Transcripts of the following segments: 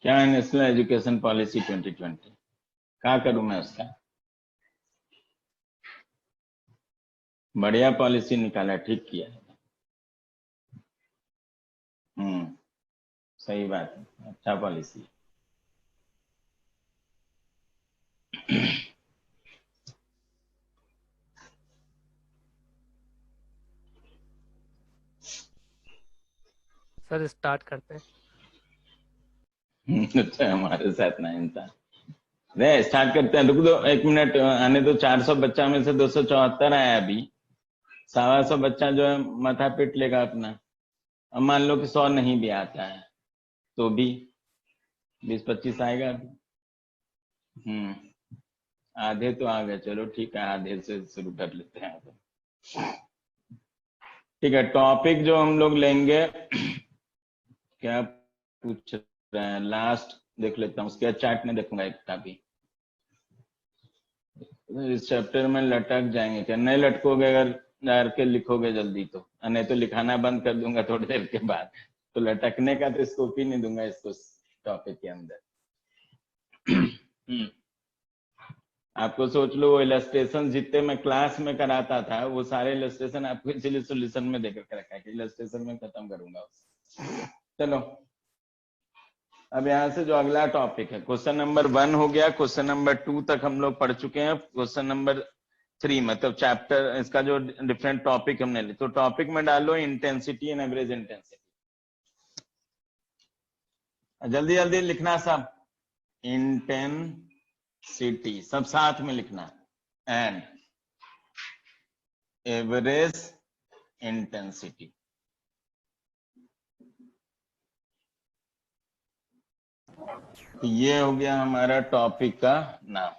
क्या है national education policy 2020? क्या करूं मैं उसका? बढ़िया पॉलिसी निकाला, ठीक किया। सही बात है, अच्छा पॉलिसी। सर स्टार्ट करते हैं। अच्छा, हमारे साथ ना इंसान। अरे स्टार्ट करते हैं, रुक दो 1 मिनट, आने दो। 400 बच्चा में से 274 आया अभी। 125 बच्चा जो है माथा पीट लेगा अपना। अब मान लो कि 100 नहीं भी आता है तो भी 20-25 आएगा अभी। आधे तो आ गए, चलो ठीक है, आधे से शुरू कर लेते हैं। ठीक है, टॉपिक जो हम लोग लेंगे क्या पूछ रहे हैं, लास्ट देख लेता हूँ, उसके बाद चार्ट में देखूंगा एक भी। इस चैप्टर में लटक जाएंगे क्या? नहीं लटकोगे अगर डाल के लिखोगे जल्दी तो, नहीं तो लिखाना बंद कर दूंगा थोड़ी देर के बाद। तो लटकने का तो स्कोप ही नहीं दूंगा इसको टॉपिक के अंदर। आपको सोच लो, वो इलस्ट्रेशन जितने मैं क्लास में कराता था वो सारे इलस्ट्रेशन आपको इसीलिए सोल्यूशन में देकर रखा है कि इलस्ट्रेशन में खत्म करूंगा उसे। चलो, अब यहाँ से जो अगला टॉपिक है, क्वेश्चन नंबर 1 हो गया, क्वेश्चन नंबर 2 तक हम लोग पढ़ चुके हैं। क्वेश्चन नंबर 3 मतलब चैप्टर, इसका जो डिफरेंट टॉपिक हमने लिए, तो टॉपिक में डालो इंटेंसिटी एंड एवरेज इंटेंसिटी। जल्दी जल्दी लिखना सब। इंटेंसिटी सब साथ में लिखना, एंड एवरेज इंटेंसिटी। तो ये हो गया हमारा टॉपिक का नाम।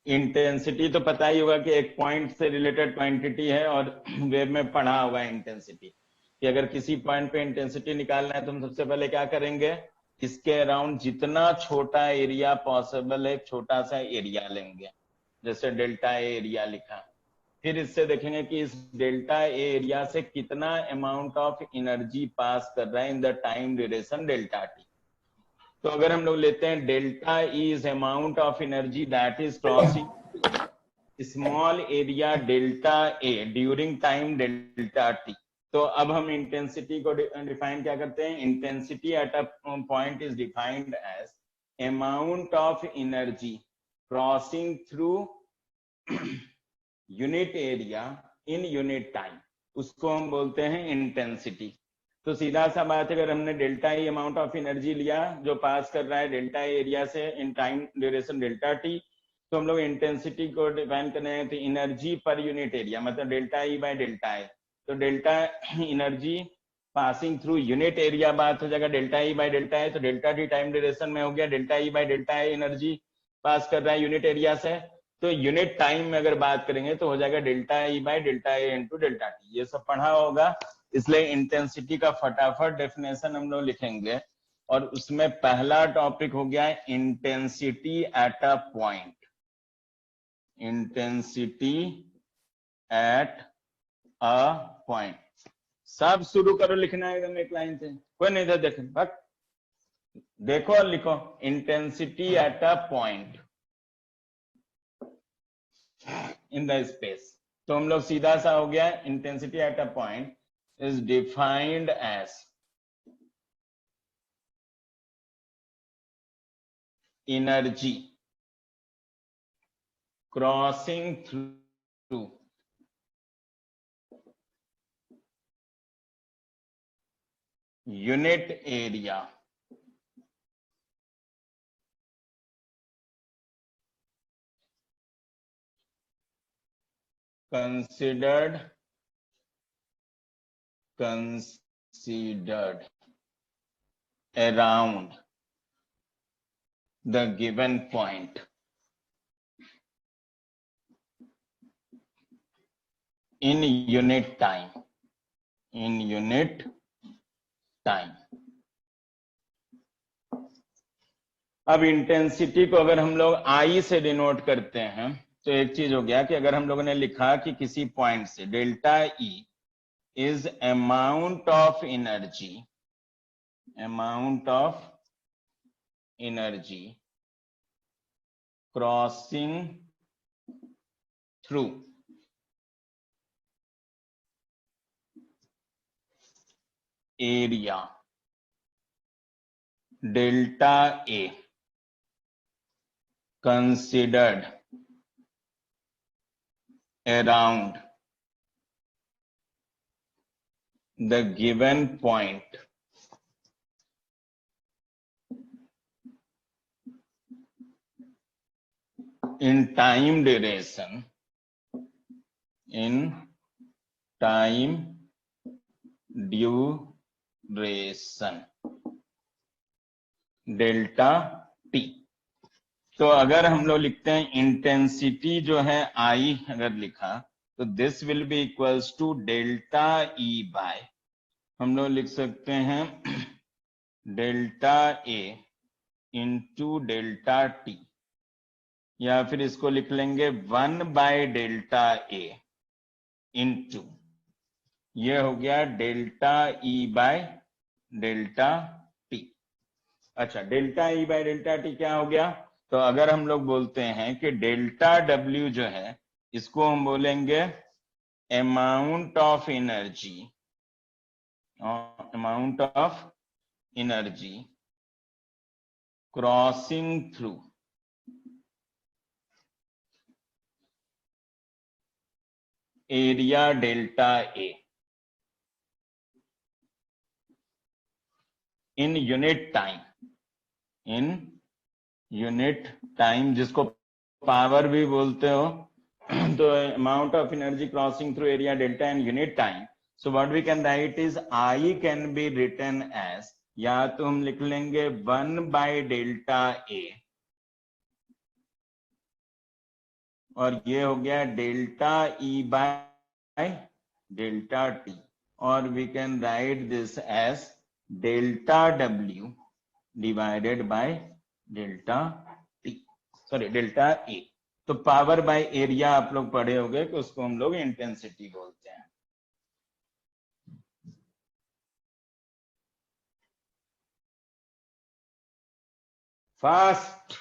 इंटेंसिटी तो पता ही होगा कि एक पॉइंट से रिलेटेड क्वांटिटी है, और वेब में पढ़ा होगा इंटेंसिटी कि अगर किसी पॉइंट पे इंटेंसिटी निकालना है तो हम सबसे पहले क्या करेंगे, इसके अराउंड जितना छोटा एरिया पॉसिबल है, छोटा सा एरिया लेंगे, जैसे डेल्टा एरिया लिखा। फिर इससे देखेंगे कि इस डेल्टा एरिया से कितना अमाउंट ऑफ एनर्जी पास कर रहा है in the time duration delta T. तो अगर हम लोग लेते हैं delta is amount of energy that is crossing small area delta A during time delta T. तो अब हम इंटेंसिटी को डिफाइन क्या करते हैं, intensity at a point is defined as amount of energy crossing through unit area in unit time, उसको हम बोलते हैं इंटेंसिटी। तो सीधा सा बात है, अगर हमने delta E amount of energy लिया जो पास कर रहा है डेल्टा एरिया से in time duration delta T, तो हम लोग इंटेंसिटी को डिफाइन करने हैं तो एनर्जी पर यूनिट एरिया, मतलब delta E by delta A. तो delta energy passing through unit area बात हो जाएगा delta E by delta A. तो डेल्टा टी टाइम ड्यूरेशन में हो गया delta E by delta A, energy pass कर रहा है यूनिट एरिया से। तो यूनिट टाइम में अगर बात करेंगे तो हो जाएगा delta E by delta A into delta T. ये सब पढ़ा होगा, इसलिए इंटेंसिटी का फटाफट डेफिनेशन हम लोग लिखेंगे। और उसमें पहला टॉपिक हो गया intensity at a point. Intensity at a point. सब शुरू करो लिखना है एकदम एक लाइन से, कोई नहीं था देख बस देखो और लिखो intensity at a point in the space. तो हम लोग सीधा सा हो गया intensity at a point is defined as energy crossing through unit area considered around the given point in unit time. अब इंटेंसिटी को अगर हम लोग आई से डिनोट करते हैं तो एक चीज हो गया कि अगर हम लोगों ने लिखा कि किसी पॉइंट से delta E is amount of energy energy crossing through area delta A considered around the given point in time duration delta T. तो अगर हम लोग लिखते हैं इंटेंसिटी जो है आई अगर लिखा तो this will be equals to delta E by हम लोग लिख सकते हैं delta A into delta T, या फिर इसको लिख लेंगे 1 बाय डेल्टा ए इंटू ये हो गया delta E by delta T. अच्छा, delta E by delta T क्या हो गया? तो अगर हम लोग बोलते हैं कि डेल्टा डब्ल्यू जो है इसको हम बोलेंगे amount of energy crossing through area delta A in unit time जिसको पावर भी बोलते हो तो amount of energy crossing through area delta in unit time. So what we can write is I can be written as, या तो हम लिख लेंगे 1 बाय डेल्टा ए और ये हो गया delta E by delta T, और we can write this as delta W divided by delta T, sorry delta A. तो पावर बाय एरिया आप लोग पढ़े होंगे कि उसको हम लोग इंटेंसिटी बोलते हैं। फास्ट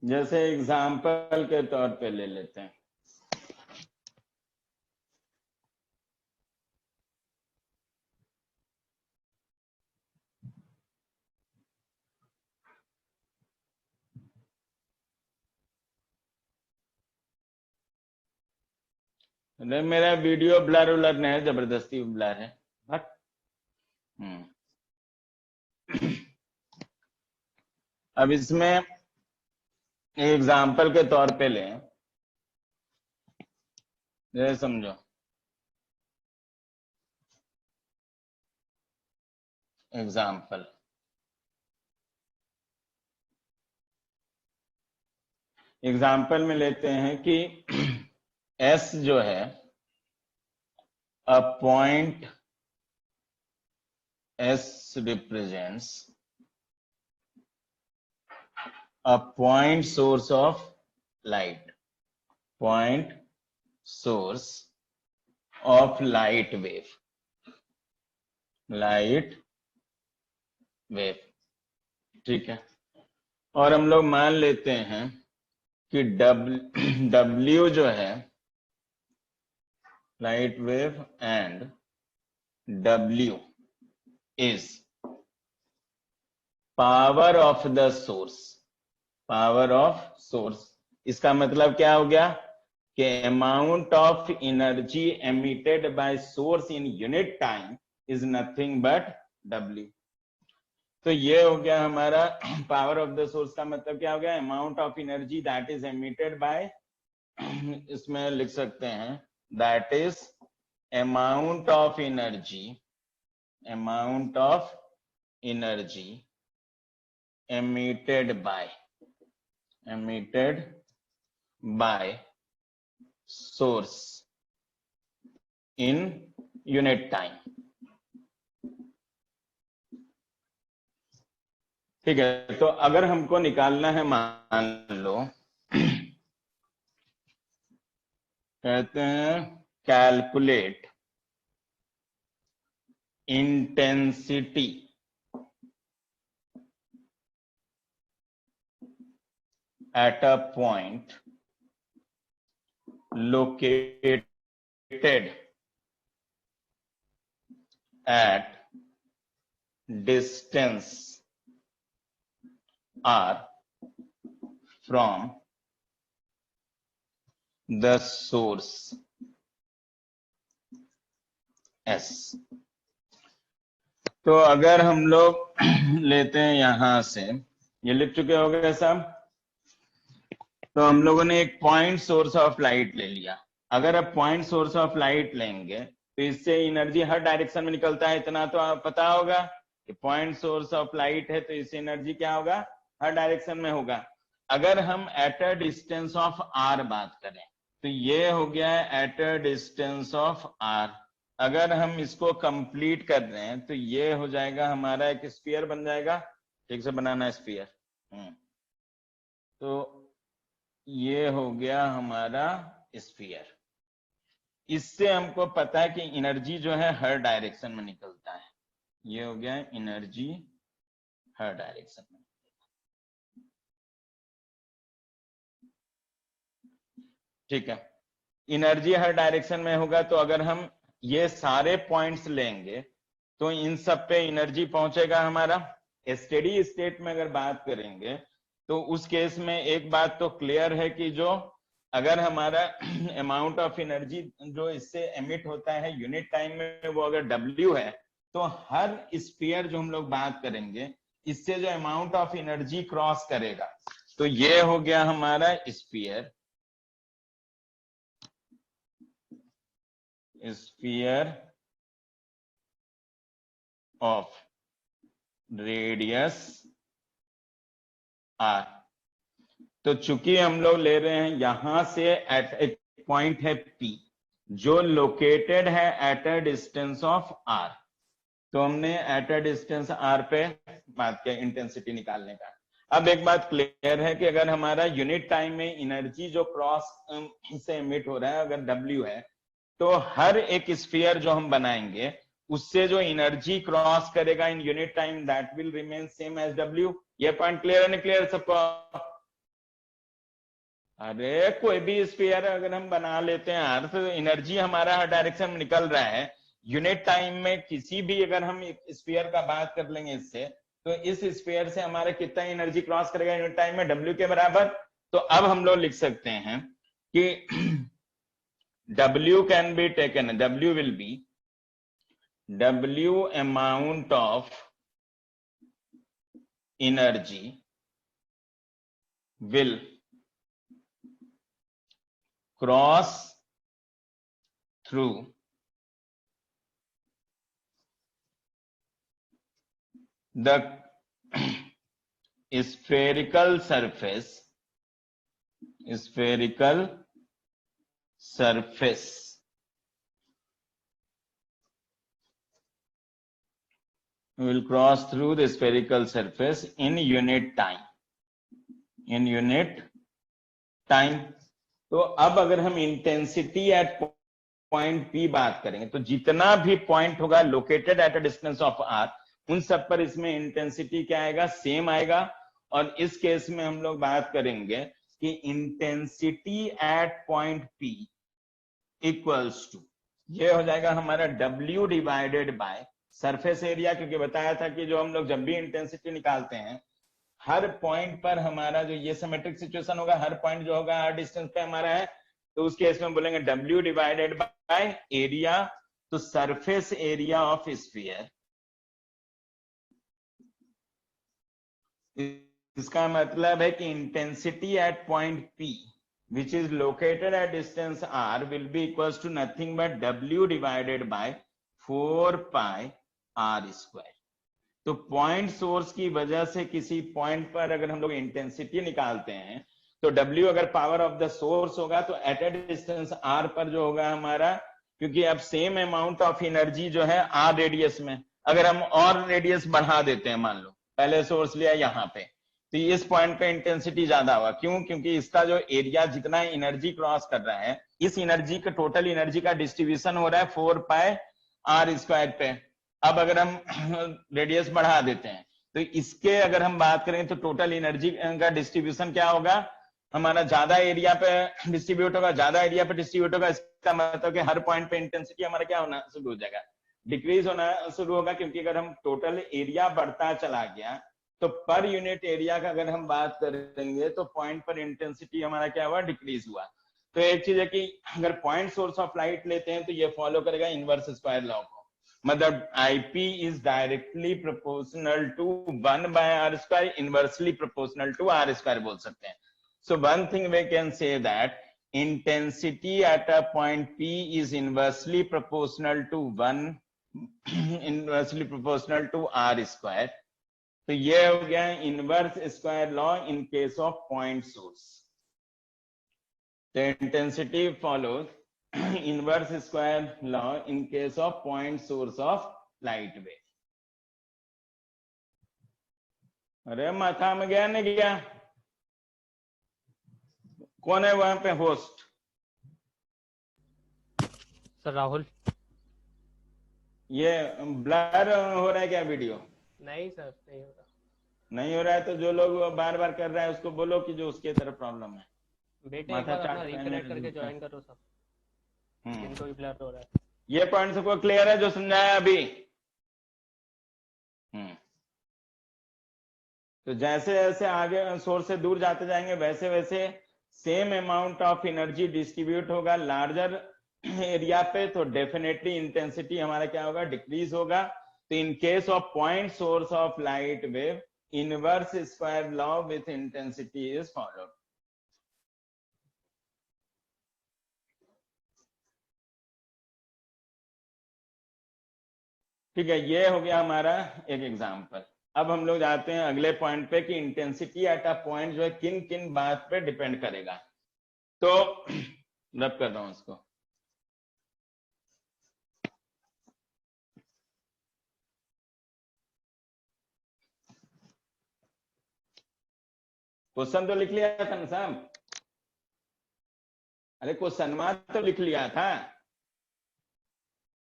जैसे एग्जाम्पल के तौर पे ले लेते हैं, मेरा वीडियो ब्लर उलर नहीं है, जबरदस्ती ब्लर है बट अब इसमें एग्जाम्पल के तौर पे लें, ये समझो एग्जाम्पल में लेते हैं कि S जो है a point S represents a point source of light, point source of light wave, ठीक है। और हम लोग मान लेते हैं कि W जो है light wave and W is power of the source. इसका मतलब क्या हो गया कि amount of energy emitted by source in unit time is nothing but W। तो ये हो गया हमारा पावर ऑफ द सोर्स का मतलब क्या हो गया, amount of energy that is emitted by, इसमें लिख सकते हैं that is amount of energy emitted by source in unit time। ठीक है, तो अगर हमको निकालना है, मान लो कहते हैं calculate intensity at a point located at distance r from the source s। तो अगर हम लोग लेते हैं यहां से, ये लिख चुके हो गए सब, तो हम लोगों ने एक पॉइंट सोर्स ऑफ लाइट ले लिया। अगर अब पॉइंट सोर्स ऑफ लाइट लेंगे तो इससे एनर्जी हर डायरेक्शन में निकलता है, इतना तो आप पता होगा कि पॉइंट सोर्स ऑफ लाइट है तो इससे एनर्जी क्या होगा, हर डायरेक्शन में होगा। अगर हम at a distance of R बात करें तो ये हो गया at a distance of R. अगर हम इसको कंप्लीट कर रहे हैं तो ये हो जाएगा हमारा एक स्फीयर बन जाएगा। ठीक से बनाना स्फीयर। तो ये हो गया हमारा स्फीयर। इससे हमको पता है कि एनर्जी जो है हर डायरेक्शन में निकलता है। ये हो गया एनर्जी हर डायरेक्शन में। ठीक है, एनर्जी हर डायरेक्शन में होगा तो अगर हम ये सारे पॉइंट्स लेंगे तो इन सब पे एनर्जी पहुंचेगा हमारा। स्टेडी स्टेट में अगर बात करेंगे तो उस केस में एक बात तो क्लियर है कि जो अगर हमारा अमाउंट ऑफ एनर्जी जो इससे एमिट होता है यूनिट टाइम में वो अगर W है तो हर स्फीयर जो हम लोग बात करेंगे इससे जो अमाउंट ऑफ एनर्जी क्रॉस करेगा तो ये हो गया हमारा sphere. Sphere of radius r। तो चूंकि हम लोग ले रहे हैं यहां से एट एक पॉइंट है P जो लोकेटेड है eight a distance of r, तो हमने एट अ डिस्टेंस r पे बात किया इंटेंसिटी निकालने का। अब एक बात क्लियर है कि अगर हमारा यूनिट टाइम में एनर्जी जो क्रॉस से एमिट हो रहा है अगर W है तो हर एक स्फीयर जो हम बनाएंगे उससे जो एनर्जी क्रॉस करेगा in unit time that will remain same as W। ये पॉइंट क्लियर है ना, क्लियर सबको? अरे कोई भी स्फीयर अगर हम बना लेते हैं यार तो एनर्जी हमारा हर डायरेक्शन में निकल रहा है। यूनिट टाइम में किसी भी अगर हम स्फीयर का बात कर लेंगे इससे तो इस स्फीयर से हमारा कितना एनर्जी क्रॉस करेगा यूनिट टाइम में, W के बराबर। तो अब हम लोग लिख सकते हैं कि W can be taken, W will be W amount of energy will cross through the spherical surface will cross through the spherical surface in unit time, in unit time। तो अब अगर हम इंटेंसिटी एट पॉइंट P बात करेंगे तो जितना भी point होगा located at a distance of r उन सब पर इसमें इंटेंसिटी क्या आएगा, सेम आएगा। और इस केस में हम लोग बात करेंगे कि intensity at point P equals to ये हो जाएगा हमारा W divided by surface area, क्योंकि बताया था कि जो हम लोग जब भी इंटेंसिटी निकालते हैं हर पॉइंट पर हमारा जो ये सिमेट्रिक सिचुएशन होगा, हर पॉइंट जो होगा हर डिस्टेंस पे हमारा है, तो उस केस में बोलेंगे W डिवाइडेड बाय एरिया। तो सरफेस एरिया ऑफ स्फीयर, इसका मतलब है कि intensity at point P which is located at distance r will be equals to nothing but W divided by 4 pi r square। तो point source की वजह से किसी पॉइंट पर अगर हम लोग इंटेंसिटी निकालते हैं तो W अगर पावर ऑफ द सोर्स होगा तो एट अ डिस्टेंस r पर जो होगा हमारा, क्योंकि अब सेम अमाउंट ऑफ एनर्जी जो है r रेडियस में, अगर हम और रेडियस बढ़ा देते हैं मान लो पहले सोर्स लिया यहाँ पे, तो इस पॉइंट पे इंटेंसिटी ज्यादा होगा। क्यों? क्योंकि इसका जो एरिया जितना एनर्जी क्रॉस कर रहा है, इस एनर्जी का टोटल एनर्जी का डिस्ट्रीब्यूशन हो रहा है 4 पाई आर स्क्वायर पे। अब अगर हम रेडियस बढ़ा देते हैं तो इसके अगर हम बात करें तो टोटल एनर्जी का डिस्ट्रीब्यूशन क्या होगा, हमारा ज्यादा एरिया पे डिस्ट्रीब्यूट होगा, ज्यादा एरिया पे डिस्ट्रीब्यूट होगा। इसका मतलब कि हर पॉइंट पे इंटेंसिटी हमारा क्या होना शुरू हो जाएगा, डिक्रीज होना शुरू होगा। क्योंकि अगर हम टोटल एरिया बढ़ता चला गया तो पर यूनिट एरिया का अगर हम बात करेंगे तो पॉइंट पर इंटेंसिटी हमारा क्या हुआ, डिक्रीज हुआ। तो एक चीज है कि अगर पॉइंट सोर्स ऑफ लाइट लेते हैं तो ये फॉलो करेगा इनवर्स स्क्वायर लॉ को, मतलब IP is directly proportional to 1 by R square, inversely proportional to R square बोल सकते हैं। So one thing we can say that intensity at a point P is inversely proportional to 1 inversely proportional to r square। तो ये हो गया inverse square law in case of point source. The intensity follows inverse square law in case of point source of light wave। अरे माथा में गया नहीं गया? कौन है वहां पे होस्ट? सर राहुल। ये ब्लर हो रहा है क्या वीडियो? नहीं सर, नहीं हो रहा। नहीं हो रहा है तो जो लोग बार बार कर रहा है उसको बोलो कि जो उसके तरफ प्रॉब्लम है। बेटे एक बार अपना रिकनेक्ट करके ज्वाइन करो सब, इनको भी ब्लर हो रहा है। ये पॉइंट सबको क्लियर है जो समझाया अभी? तो जैसे जैसे आगे सोर्स से दूर जाते जाएंगे वैसे वैसे same amount of energy distribute होगा लार्जर एरिया पे, तो डेफिनेटली इंटेंसिटी हमारा क्या होगा, डिक्रीज होगा। तो in case of point source of light wave inverse square law with intensity is followed. ठीक है, ये हो गया हमारा एक एग्जांपल। अब हम लोग जाते हैं अगले पॉइंट पे कि इंटेंसिटी एट अ पॉइंट जो है किन किन बात पे डिपेंड करेगा। तो रब कर रहा हूं उसको। क्वेश्चन तो लिख लिया था ना साहब? अरे क्वेश्चन तो लिख लिया था।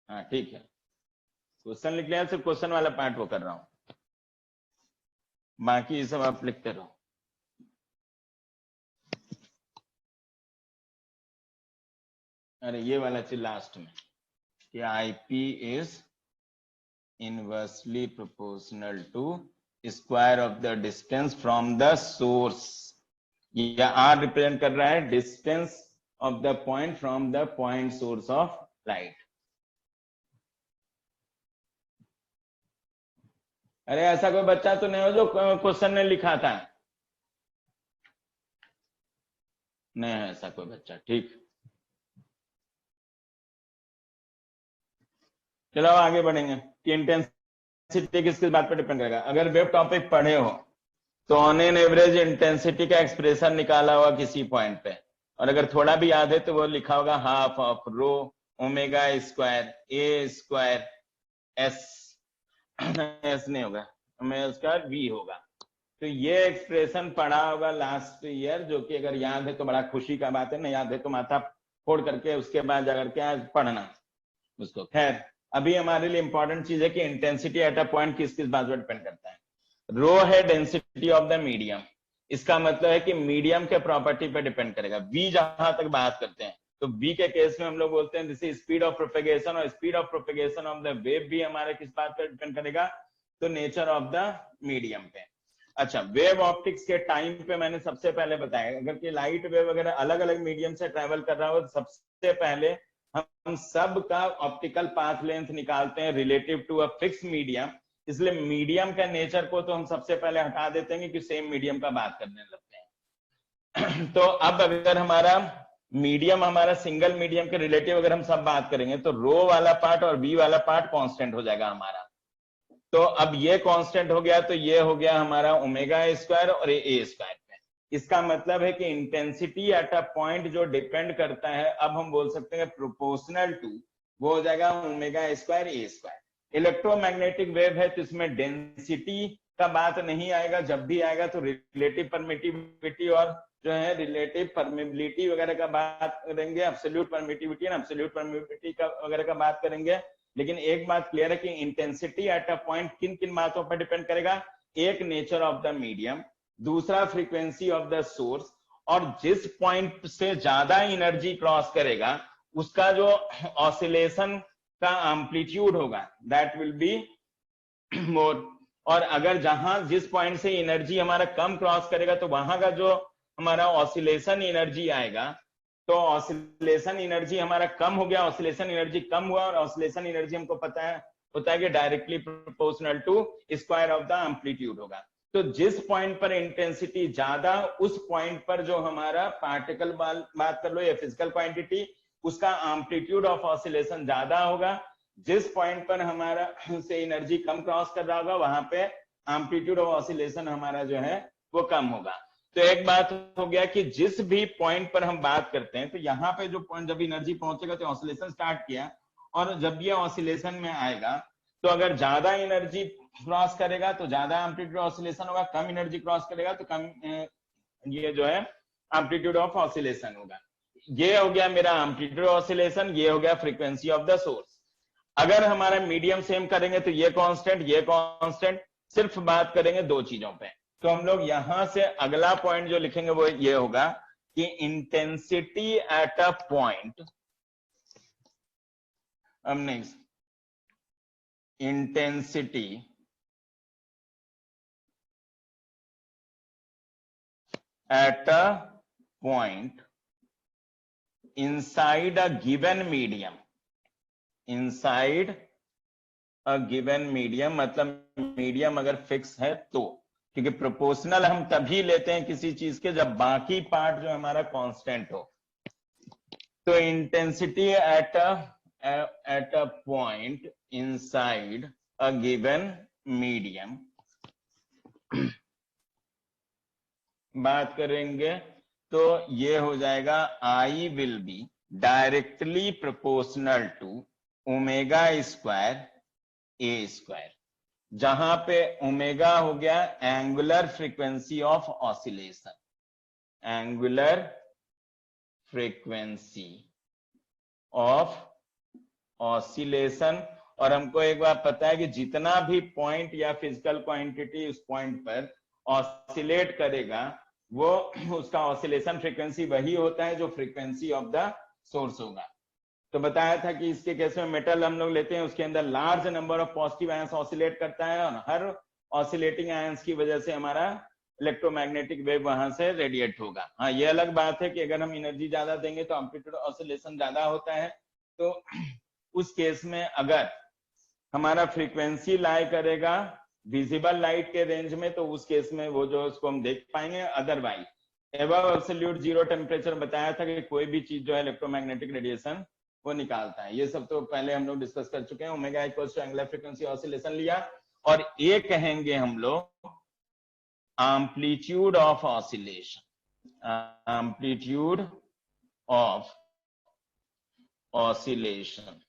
हाँ ठीक है, क्वेश्चन लिख लिया, सिर्फ क्वेश्चन वाला पार्ट वो कर रहा हूं, बाकी सब आप लिखते रहो। अरे ये वाला चीज लास्ट में कि IP is inversely proportional to square of the distance from the source. ये R रिप्रेजेंट कर रहा है distance of the point from the point source of light. अरे ऐसा कोई बच्चा तो नहीं हो जो क्वेश्चन ने लिखा था? नहीं है ऐसा कोई बच्चा, ठीक। चलो आगे बढ़ेंगे कि इंटेंसिटी किस बात पर डिपेंड करेगा। अगर वेव टॉपिक पढ़े हो तो ऑन एन एवरेज इंटेंसिटी का एक्सप्रेशन निकाला हुआ किसी पॉइंट पे, और अगर थोड़ा भी याद है तो वो लिखा होगा half of row omega square A square S S नहीं होगा, ओमेगा स्क्वायर वी होगा। तो ये एक्सप्रेशन पढ़ा होगा लास्ट ईयर, जो कि अगर याद है तो बड़ा खुशी का बात है, नहीं याद है तो माथा फोड़ करके उसके बाद जाकर के पढ़ना उसको। खैर अभी हमारे लिए इंपॉर्टेंट चीज है कि इंटेंसिटी एट अ पॉइंट किस किस बात पर डिपेंड करता है। रो है डेंसिटी ऑफ द मीडियम, इसका मतलब है कि मीडियम के प्रॉपर्टी पे डिपेंड करेगा। वी जहां तक बात करते हैं तो वी के केस में हम लोग बोलते हैं this is speed of propagation, और speed of propagation of the wave भी हमारे किस बात पर डिपेंड करेगा, तो नेचर ऑफ द मीडियम पे। अच्छा, वेव ऑप्टिक्स के टाइम पे मैंने सबसे पहले बताया अगर कि लाइट वेव अगर अलग अलग मीडियम से ट्रेवल कर रहा हो तो सबसे पहले हम सब का ऑप्टिकल पाथ लेंथ निकालते हैं relative to a fix medium. इसलिए मीडियम का नेचर को तो हम सबसे पहले हटा देते हैं कि सेम मीडियम का बात करने लगते हैं। तो अब अगर हमारा मीडियम हमारा सिंगल मीडियम के रिलेटिव अगर हम सब बात करेंगे तो रो वाला पार्ट और वी वाला पार्ट कांस्टेंट हो जाएगा हमारा। तो अब ये कांस्टेंट हो गया तो ये हो गया हमारा ओमेगा स्क्वायर और ए स्क्वायर पे। इसका मतलब है कि इंटेंसिटी एट अ पॉइंट जो डिपेंड करता है, अब हम बोल सकते हैं प्रोपोर्शनल टू, वो हो जाएगा omega square A square. Electromagnetic wave है तो इसमें डेंसिटी का बात नहीं आएगा, जब भी आएगा तो रिलेटिव परमिटिविटी और जो है रिलेटिव परमिबिलिटी वगैरह का बात करेंगे, एब्सोल्यूट परमिटिविटी और एब्सोल्यूट परमिबिलिटी का वगैरह का बात करेंगे। लेकिन एक बात क्लियर है कि इंटेंसिटी एट अ पॉइंट किन किन बातों पर डिपेंड करेगा, एक नेचर ऑफ द मीडियम, दूसरा फ्रीक्वेंसी ऑफ द सोर्स, और जिस पॉइंट से ज्यादा एनर्जी क्रॉस करेगा उसका जो ऑसिलेशन का एम्पलीट्यूड होगा दैट विल बी मोर, और अगर जहां जिस पॉइंट से एनर्जी हमारा कम क्रॉस करेगा तो वहां का जो हमारा ऑसिलेशन एनर्जी आएगा, तो ऑसिलेशन एनर्जी हमारा कम हो गया, ऑसिलेशन एनर्जी कम हुआ, और ऑसिलेशन एनर्जी हमको पता है होता है कि directly proportional to square of the amplitude होगा। तो जिस पॉइंट पर इंटेंसिटी ज्यादा, उस पॉइंट पर जो हमारा पार्टिकल बात कर लो या फिजिकल क्वांटिटी, उसका एम्पलीट्यूड ऑफ ऑसिलेशन ज्यादा होगा। जिस पॉइंट पर हमारा से एनर्जी कम क्रॉस कर रहा होगा वहां पे एम्पलीट्यूड ऑफ ऑसिलेशन हमारा जो है वो कम होगा। तो एक बात हो गया कि जिस भी पॉइंट पर हम बात करते हैं, तो यहाँ पे जो पॉइंट जब एनर्जी पहुंचेगा तो ऑसिलेशन स्टार्ट किया, और जब ये ऑसिलेशन में आएगा तो अगर ज्यादा एनर्जी क्रॉस करेगा तो ज्यादा एम्पलीट्यूड ऑसिलेशन होगा, कम एनर्जी क्रॉस करेगा तो कम ये जो है एम्पलीट्यूड ऑफ ऑसिलेशन होगा। ये हो गया मेरा एम्पलीट्यूड ऑसिलेशन, ये हो गया फ्रीक्वेंसी ऑफ द सोर्स। अगर हमारा मीडियम सेम करेंगे तो ये कांस्टेंट, सिर्फ बात करेंगे दो चीजों पे। तो हम लोग यहां से अगला पॉइंट जो लिखेंगे वो ये होगा कि इंटेंसिटी एट अ पॉइंट, अब नहीं, intensity at a point inside a given medium, inside a given medium मतलब मीडियम अगर फिक्स है तो, क्योंकि प्रोपोर्शनल हम तभी लेते हैं किसी चीज के जब बाकी पार्ट जो हमारा कांस्टेंट हो। तो intensity at a point inside a given medium बात करेंगे तो ये हो जाएगा I will be directly proportional to omega square A square, जहां पे ओमेगा हो गया angular frequency of oscillation, angular frequency of oscillation. और हमको एक बात पता है कि जितना भी पॉइंट या फिजिकल क्वांटिटी उस पॉइंट पर ऑसिलेट करेगा वो उसका ऑसिलेशन फ्रीक्वेंसी वही होता है जो फ्रीक्वेंसी ऑफ द सोर्स होगा। तो बताया था कि इसके केस में मेटल हम लोग लेते हैं, उसके अंदर large number of positive ions oscillate करता है, और हर ऑसिलेटिंग आयंस की वजह से हमारा इलेक्ट्रोमैग्नेटिक वेव वहां से रेडिएट होगा। हाँ, ये अलग बात है कि अगर हम एनर्जी ज्यादा देंगे तो एम्पलीट्यूड ऑसिलेशन ज्यादा होता है। तो उस केस में अगर हमारा फ्रीक्वेंसी लाई करेगा विजिबल लाइट के रेंज में, तो उस केस में वो जो उसको हम देख पाएंगे। Otherwise above absolute zero temperature बताया था कि कोई भी चीज जो है इलेक्ट्रोमैग्नेटिक रेडिएशन वो निकालता है। ये सब तो पहले हम लोग डिस्कस कर चुके हैं। Omega equals to angular frequency oscillation लिया, और ये कहेंगे हम लोग amplitude of oscillation, amplitude of oscillation.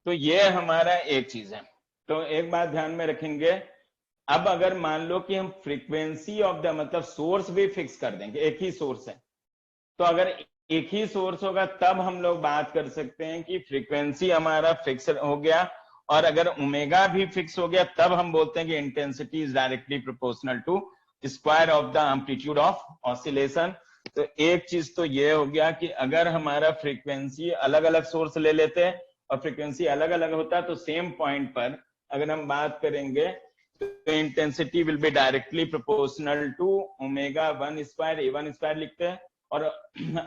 तो ये हमारा एक चीज है। तो एक बात ध्यान में रखेंगे, अब अगर मान लो कि हम फ्रीक्वेंसी ऑफ द मतलब सोर्स भी फिक्स कर देंगे, एक ही सोर्स है, तो अगर एक ही सोर्स होगा तब हम लोग बात कर सकते हैं कि फ्रीक्वेंसी हमारा फिक्स हो गया, और अगर ओमेगा भी फिक्स हो गया तब हम बोलते हैं कि intensity is directly proportional to square of the amplitude of oscillation. तो एक चीज तो ये हो गया कि अगर हमारा फ्रीक्वेंसी अलग अलग सोर्स ले लेते हैं और फ्रीक्वेंसी अलग अलग होता तो सेम पॉइंट पर अगर हम बात करेंगे तो intensity will be directly proportional to omega 1 square A1 square लिखते हैं, और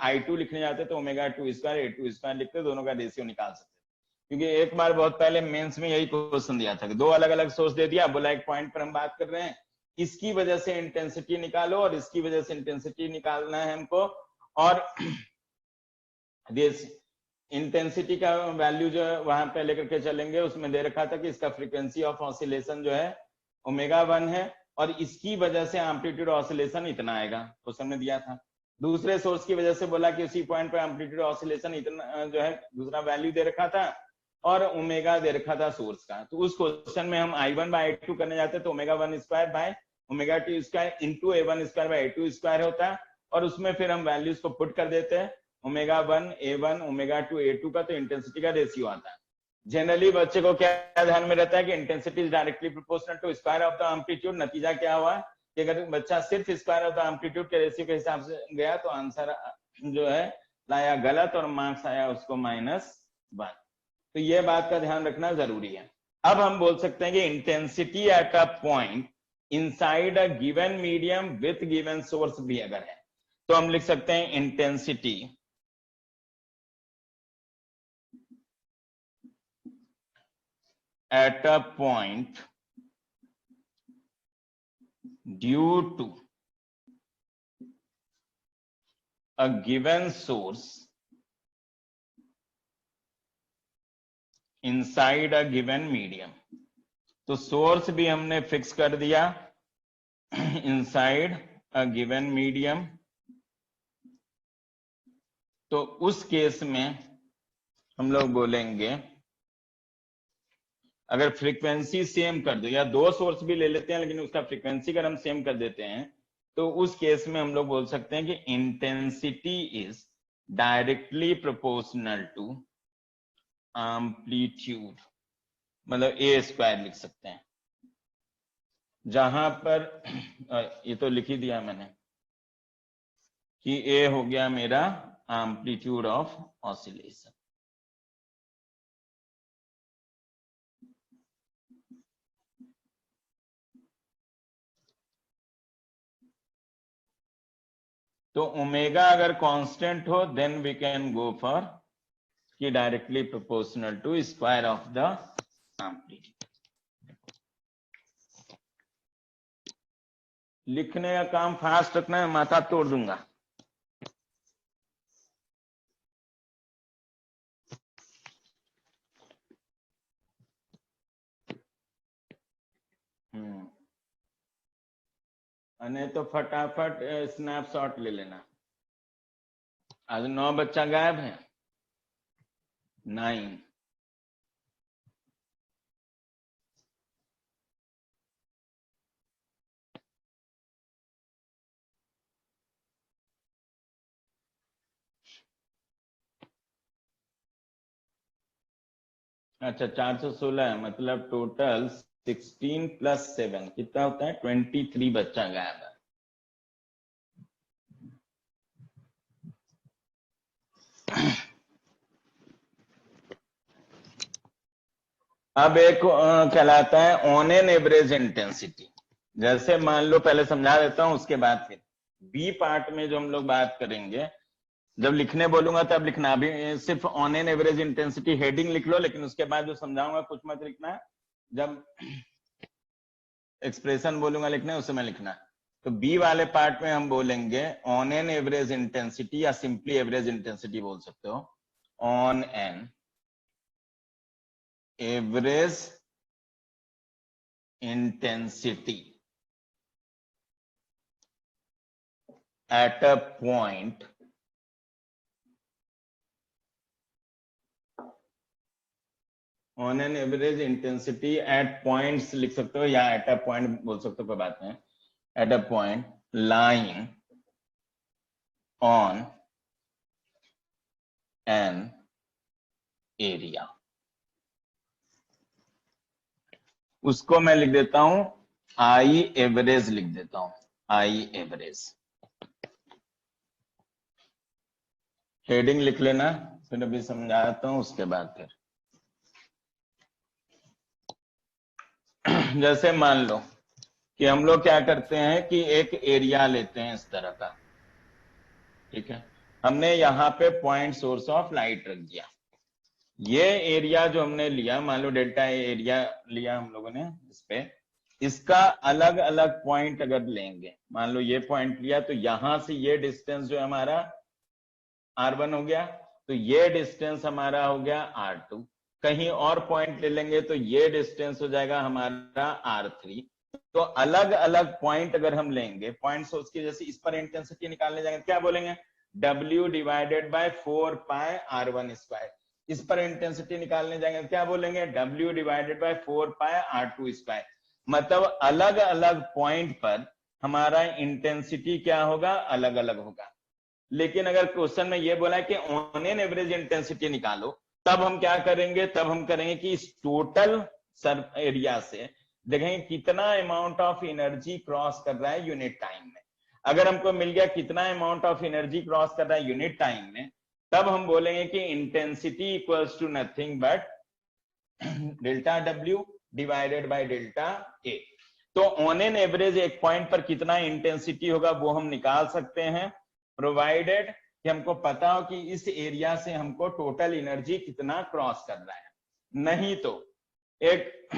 I2 लिखने जाते तो ओमेगा 2 स्क्वायर A2 स्क्वायर लिखते हैं, दोनों का रेशियो निकाल सकते हैं। क्योंकि एक बार बहुत पहले मेंस में यही क्वेश्चन दिया था कि दो अलग अलग सोर्स दे दिया, बोला एक पॉइंट पर हम बात कर रहे हैं, इसकी वजह से इंटेंसिटी निकालो और इसकी वजह से इंटेंसिटी निकालना है हमको, और इंटेंसिटी का वैल्यू जो है वहां पे लेकर के चलेंगे। उसमें दे रखा था कि इसका फ्रीक्वेंसी ऑफ ऑसिलेशन जो है ओमेगा 1 है, और इसकी वजह से एम्पलीट्यूड ऑसिलेशन इतना आएगा, क्वेश्चन में दिया था। दूसरे सोर्स की वजह से बोला कि उसी पॉइंट पे एम्पलीट्यूड ऑसिलेशन इतना जो है दूसरा वैल्यू दे रखा था और ओमेगा दे रखा था सोर्स का। तो उस क्वेश्चन में हम I1/I2 करने जाते तो omega 1 square by omega 2 square into A1 square by A2 square होता है, और उसमें फिर हम वैल्यूज को पुट कर देते हैं ओमेगा 1 A1 ओमेगा 2 A2 का, तो इंटेंसिटी का रेशियो आता है। जनरली बच्चे को क्या ध्यान में रहता है कि intensity is directly proportional to square of the amplitude. नतीजा क्या हुआ कि अगर बच्चा सिर्फ स्क्वायर ऑफ द एम्पलीट्यूड के रेशियो के हिसाब से गया तो आंसर जो है लाया गलत और मार्क्स आया उसको -1। तो ये बात का ध्यान रखना जरूरी है। अब हम बोल सकते हैं कि intensity at a point inside a given medium with given source भी अगर है तो हम लिख सकते हैं intensity at a point due to a given source inside a given medium। तो सोर्स भी हमने फिक्स कर दिया इनसाइड अ गिवन मीडियम। तो उस केस में हम लोग बोलेंगे अगर फ्रीक्वेंसी सेम कर दो, या दो सोर्स भी ले लेते हैं लेकिन उसका फ्रीक्वेंसी अगर हम सेम कर देते हैं तो उस केस में हम लोग बोल सकते हैं कि intensity is directly proportional to amplitude, मतलब ए स्क्वायर लिख सकते हैं। जहां पर ये तो लिख ही दिया मैंने कि ए हो गया मेरा एम्पलीट्यूड ऑफ ऑसिलेशन। तो ओमेगा अगर कांस्टेंट हो then we can go for कि directly proportional to square of the amplitude. लिखने का काम फास्ट रखना है, माथा तोड़ दूंगा। नहीं तो फटाफट स्नैपशॉट ले लेना। आज 9 बच्चा गायब है, 9। अच्छा 416 है, मतलब टोटल 16 + 7 कितना होता है 23 बच्चा गायब है। अब एक कहलाता है ऑन एन एवरेज इंटेंसिटी। जैसे मान लो, पहले समझा देता हूं उसके बाद फिर बी पार्ट में जो हम लोग बात करेंगे, जब लिखने बोलूंगा तब लिखना। अभी सिर्फ on an average intensity heading लिख लो, लेकिन उसके बाद जो समझाऊंगा कुछ मत लिखना। जब एक्सप्रेशन बोलूंगा लिखने उस समय लिखना। तो बी वाले पार्ट में हम बोलेंगे ऑन एन एवरेज इंटेंसिटी, या सिंपली एवरेज इंटेंसिटी बोल सकते हो। On an average intensity at a point on an average intensity at points लिख सकते हो, या at a point बोल सकते हो, कोई बात नहीं। at a point lying on an area, उसको मैं लिख देता हूं आई एवरेज, लिख देता हूं आई एवरेज। हेडिंग लिख लेना, फिर अभी समझाता हूं उसके बाद फिर। जैसे मान लो कि हम लोग क्या करते हैं कि एक एरिया लेते हैं इस तरह का, ठीक है। हमने यहाँ पे पॉइंट सोर्स ऑफ लाइट रख दिया। ये एरिया जो हमने लिया, मान लो डेल्टा एरिया लिया हम लोगों ने इस पे, इसका अलग अलग पॉइंट अगर लेंगे, मान लो ये पॉइंट लिया, तो यहां से ये डिस्टेंस जो हमारा R1 हो गया, तो ये डिस्टेंस हमारा हो गया R2। कहीं और पॉइंट ले लेंगे तो ये डिस्टेंस हो जाएगा हमारा R3। तो अलग अलग पॉइंट अगर हम लेंगे, पॉइंट सोच के, जैसे इस पर इंटेंसिटी निकालने जाएंगे क्या बोलेंगे, W डिवाइडेड बाय 4 पाई R1 स्क्वायर। इस पर इंटेंसिटी निकालने जाएंगे क्या बोलेंगे, W डिवाइडेड बाय 4 पाई R2 स्क्वायर। मतलब अलग अलग पॉइंट पर हमारा इंटेंसिटी क्या होगा, अलग अलग होगा। लेकिन अगर क्वेश्चन में ये बोला है कि ऑन एन एवरेज इंटेंसिटी निकालो, तब हम क्या करेंगे, तब हम करेंगे कि इस टोटल सर्फ एरिया से देखेंगे कितना अमाउंट ऑफ एनर्जी क्रॉस कर रहा है यूनिट टाइम में। अगर हमको मिल गया कितना अमाउंट ऑफ एनर्जी क्रॉस कर रहा है यूनिट टाइम में, तब हम बोलेंगे कि intensity equals to nothing but delta W divided by delta A। तो ऑन एन एवरेज एक पॉइंट पर कितना इंटेंसिटी होगा वो हम निकाल सकते हैं, प्रोवाइडेड कि हमको पता हो कि इस एरिया से हमको टोटल एनर्जी कितना क्रॉस कर रहा है। नहीं तो एक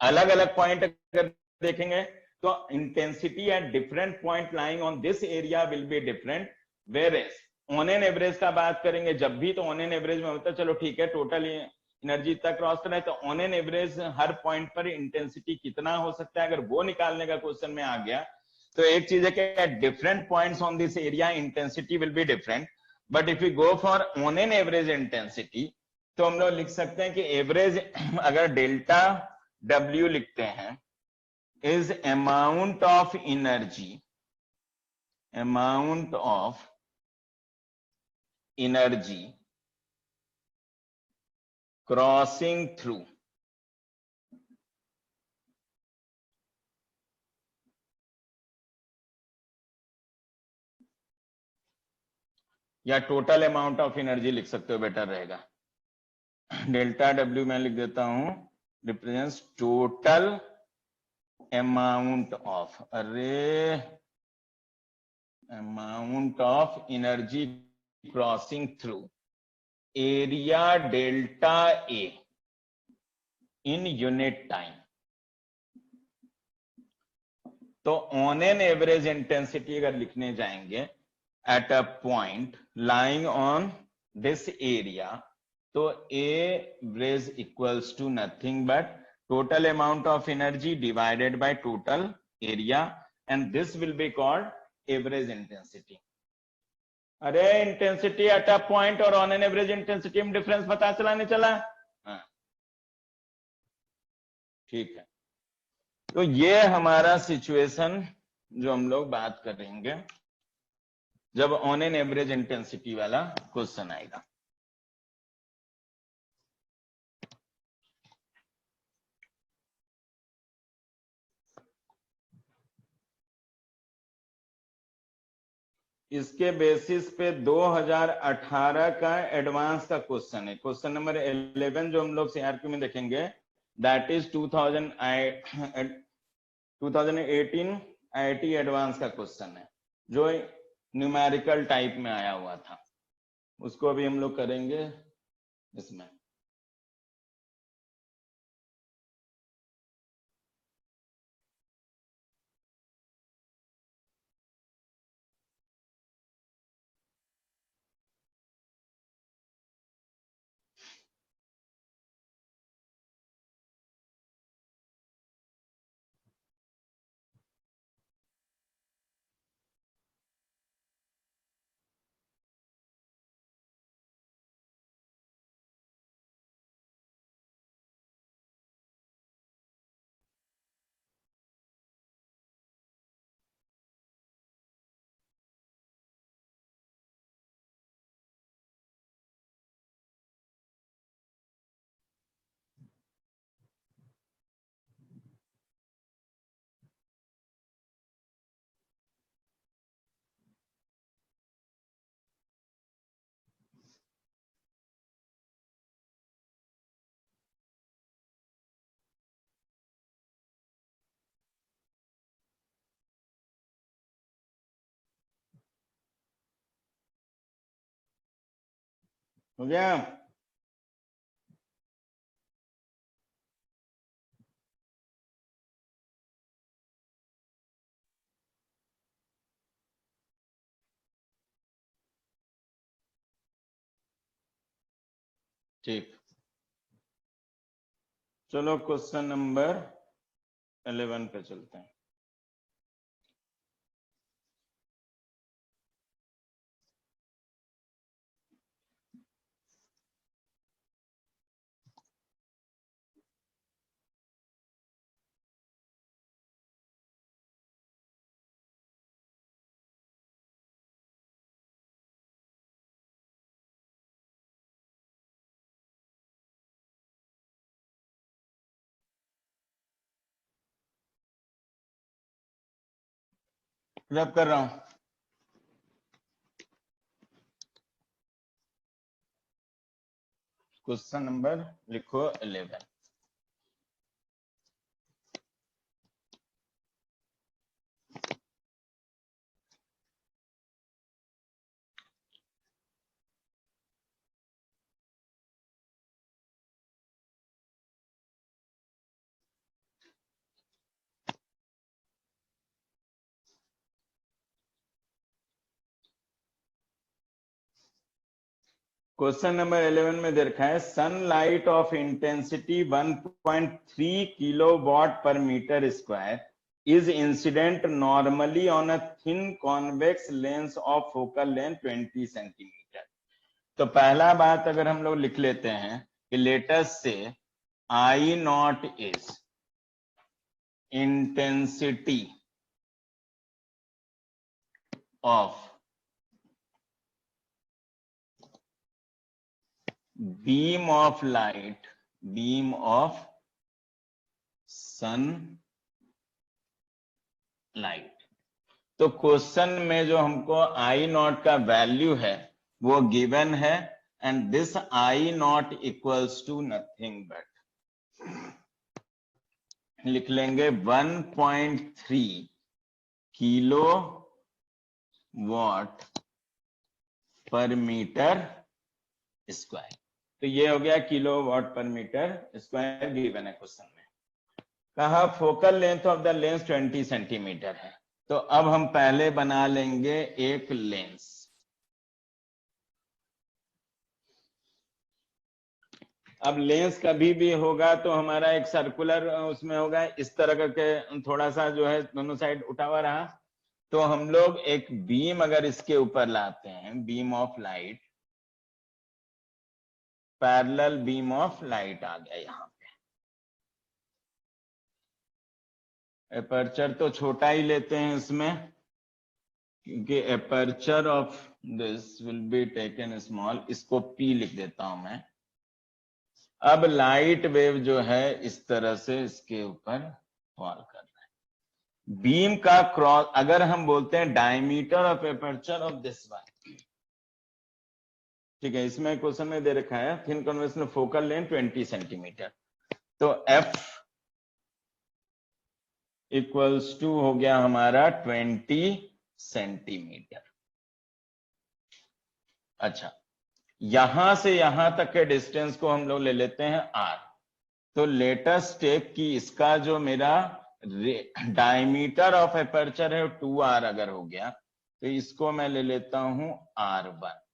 अलग अलग पॉइंट अगर देखेंगे तो intensity at different point lying on this area will be different, whereas on an average का बात करेंगे जब भी, तो ऑन एन एवरेज में होता है चलो ठीक है टोटल एनर्जी तक क्रॉस करना है, तो on an average her point पर इंटेंसिटी कितना हो सकता है, अगर वो निकालने का क्वेश्चन में आ गया तो एक चीज है कि at different points on this area intensity will be different, but if you go for on an average intensity तो हम लोग लिख सकते हैं कि एवरेज अगर डेल्टा W लिखते हैं is amount of energy, amount of energy crossing through या टोटल अमाउंट ऑफ एनर्जी लिख सकते हो, बेटर रहेगा। डेल्टा W मैं लिख देता हूं रिप्रेजेंट्स टोटल अमाउंट ऑफ, अरे amount of energy crossing through area delta A in unit time. तो ऑन एन एवरेज इंटेंसिटी अगर लिखने जाएंगे at a point lying on this area, तो average equals to nothing but total amount of energy divided by total area, and this will be called average intensity. अरे intensity at a point और on an average intensity में difference पता चला नहीं चला? हाँ ठीक है। तो ये हमारा सिचुएशन जो हम लोग बात करेंगे जब ऑन एन एवरेज इंटेंसिटी वाला क्वेश्चन आएगा। इसके बेसिस पे 2018 का एडवांस का क्वेश्चन है, क्वेश्चन नंबर 11 जो हम लोग सीआरपी में देखेंगे, दैट इज 2018 आईआईटी एडवांस का क्वेश्चन है जो न्यूमेरिकल टाइप में आया हुआ था, उसको अभी हम लोग करेंगे इसमें। हो गया? ठीक, चलो क्वेश्चन नंबर 11 पे चलते हैं। रब कर रहा हूं। क्वेश्चन नंबर लिखो 11। क्वेश्चन नंबर 11 में दे रखा है sunlight of intensity 1.3 kilowatt per metre square is incident normally on a thin convex lens of focal length 20 centimetre. तो पहला बात अगर हम लोग लिख लेते हैं कि let's say I not is intensity of beam of light, beam of sunlight। तो क्वेश्चन में जो हमको I नॉट का वैल्यू है वो गिवन है and this I not equals to nothing but लिख लेंगे 1.3 kilo watt per metre square. तो ये हो गया kilo watt per metre square given है क्वेश्चन में। कहा focal length of the lens 20 centimetre है। तो अब हम पहले बना लेंगे एक लेंस। अब लेंस कभी भी होगा तो हमारा एक सर्कुलर उसमें होगा, इस तरह के थोड़ा सा जो है दोनों साइड उठा हुआ रहा। तो हम लोग एक बीम अगर इसके ऊपर लाते हैं, beam of light, parallel beam of light आ गया यहाँ पे। एपर्चर तो छोटा ही लेते हैं इसमें क्योंकि aperture of this will be taken small. इसको P लिख देता हूं मैं। अब लाइट वेव जो है इस तरह से इसके ऊपर फॉल कर रहा है। बीम का क्रॉस अगर हम बोलते हैं diameter of aperture of this one, ठीक है, इसमें क्वेश्चन में दे रखा है thin conventional focal length 20 centimetre. तो F इक्वल्स टू हो गया हमारा 20 सेंटीमीटर। अच्छा, यहां से यहां तक के डिस्टेंस को हम लोग ले लेते हैं R। तो लेटेस्ट टेक की इसका जो मेरा डायमीटर ऑफ एपर्चर है 2R अगर हो गया तो इसको मैं ले लेता हूं R1।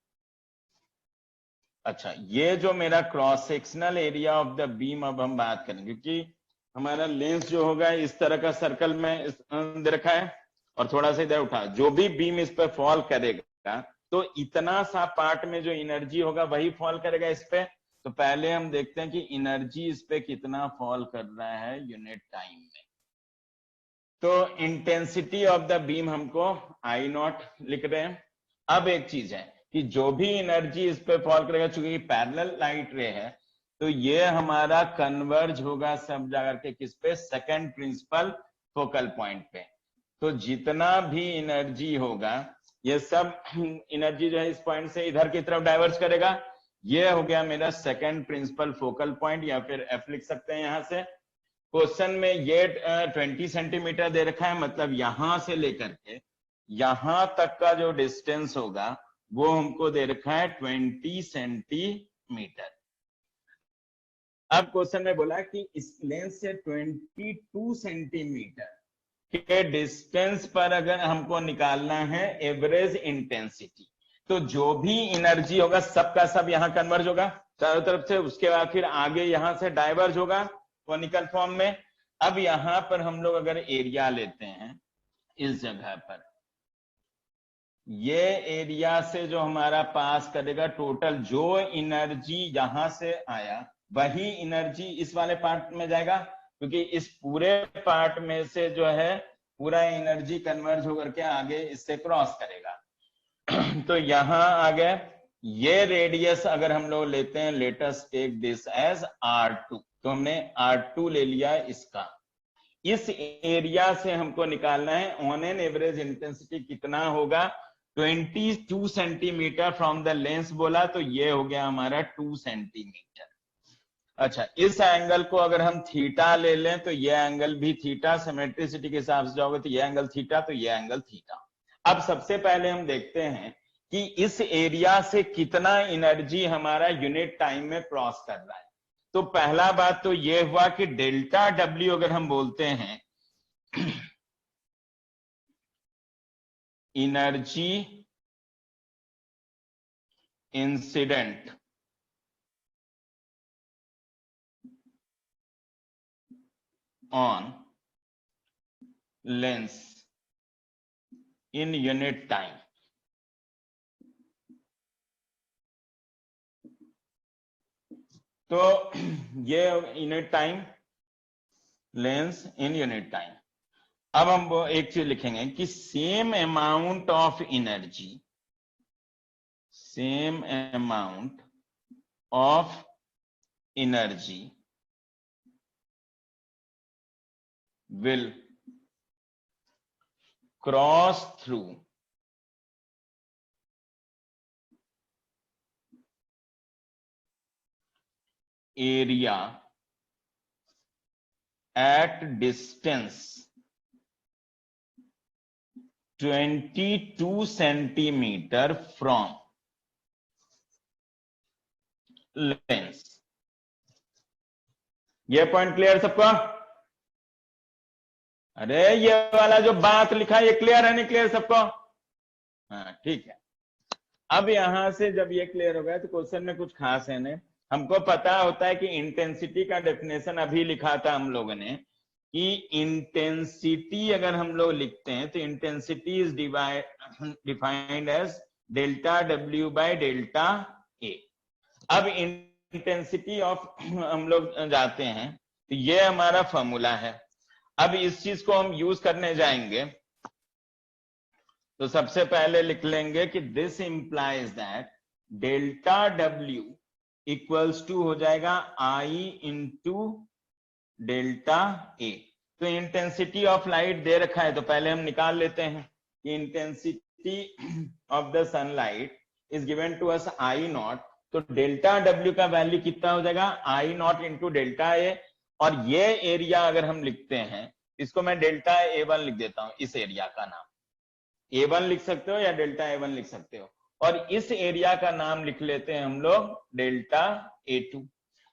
अच्छा, ये जो मेरा cross sectional area of the beam अब हम बात करेंगे क्योंकि हमारा लेंस जो होगा इस तरह का सर्कल में दे रखा है और थोड़ा सा इधर उठा, जो भी बीम इस पर फॉल करेगा तो इतना सा पार्ट में जो एनर्जी होगा वही फॉल करेगा इस पे। तो पहले हम देखते हैं कि एनर्जी इस पे कितना फॉल कर रहा है यूनिट टाइम में। तो इंटेंसिटी ऑफ द बीम हमको I नॉट लिख रहे हैं। अब एक चीज है कि जो भी एनर्जी इस पे फॉल करेगा, चूंकि पैरेलल लाइट रे है तो ये हमारा कन्वर्ज होगा सब जाकर के किस पे, सेकंड प्रिंसिपल फोकल पॉइंट पे। तो जितना भी एनर्जी होगा ये सब एनर्जी जो है इस पॉइंट से इधर की तरफ डाइवर्ज करेगा। ये हो गया मेरा सेकंड प्रिंसिपल फोकल पॉइंट या फिर F लिख सकते हैं यहां से। क्वेश्चन में ये 20 सेंटीमीटर दे रखा है, मतलब यहां से लेकर के यहां तक का जो डिस्टेंस होगा वो हमको दे रखा है 20 सेंटीमीटर। अब क्वेश्चन में बोला कि इस लेंस से 22 सेंटीमीटर के डिस्टेंस पर अगर हमको निकालना है एवरेज इंटेंसिटी, तो जो भी एनर्जी होगा सबका सब यहां कन्वर्ज होगा चारों तरफ से, उसके बाद फिर आगे यहां से डाइवर्ज होगा कोनिकल फॉर्म में। अब यहां पर हम लोग अगर एरिया लेते हैं इस जगह पर, ये एरिया से जो हमारा पास करेगा टोटल जो एनर्जी यहां से आया वही एनर्जी इस वाले पार्ट में जाएगा, क्योंकि इस पूरे पार्ट में से जो है पूरा एनर्जी कन्वर्ज होकर के आगे इससे क्रॉस करेगा। तो यहां आ गए, ये रेडियस अगर हम लोग लेते हैं, let us take this as R2, तो हमने R2 ले लिया इसका। इस एरिया से हमको निकालना है ऑन एन एवरेज इंटेंसिटी कितना होगा, 22 सेंटीमीटर फ्रॉम द लेंस बोला, तो ये हो गया हमारा 2 सेंटीमीटर। अच्छा, इस एंगल को अगर हम थीटा ले लें तो ये एंगल भी थीटा, सिमेट्रिसिटी के हिसाब से जाओगे तो ये एंगल थीटा, तो ये एंगल थीटा। अब सबसे पहले हम देखते हैं कि इस एरिया से कितना एनर्जी हमारा यूनिट टाइम में क्रॉस कर रहा है। तो पहला बात तो ये हुआ कि डेल्टा डब्ल्यू अगर हम बोलते हैं, energy incident on lens in unit time, तो ये unit time, lens in unit time. अब हम वो एक चीज लिखेंगे कि same amount of energy, same amount of energy will cross through area at distance 22 centimeter from lens। ये पॉइंट क्लियर सबको? अरे ये वाला जो बात लिखा है ये क्लियर है नहीं क्लियर सबको? हाँ ठीक है। अब यहां से जब ये क्लियर हो गया तो क्वेश्चन में कुछ खास है नहीं। हमको पता होता है कि इंटेंसिटी का डेफिनेशन अभी लिखा था हम लोगों ने कि इंटेंसिटी अगर हम लोग लिखते हैं तो intensity is defined as delta W by delta A. अब इंटेंसिटी ऑफ हम लोग जाते हैं तो ये हमारा फॉर्मूला है। अब इस चीज को हम यूज करने जाएंगे तो सबसे पहले लिख लेंगे कि this implies that delta W equals to हो जाएगा आई इंटू डेल्टा ए। तो इंटेंसिटी ऑफ लाइट दे रखा है तो पहले हम निकाल लेते हैं कि intensity of the sunlight is given to us I not, तो डेल्टा डब्ल्यू का वैल्यू कितना हो जाएगा I not into delta A. और ये एरिया अगर हम लिखते हैं इसको मैं डेल्टा A1 लिख देता हूं, इस एरिया का नाम A1 लिख सकते हो या डेल्टा A1 लिख सकते हो, और इस एरिया का नाम लिख लेते हैं हम लोग डेल्टा A2।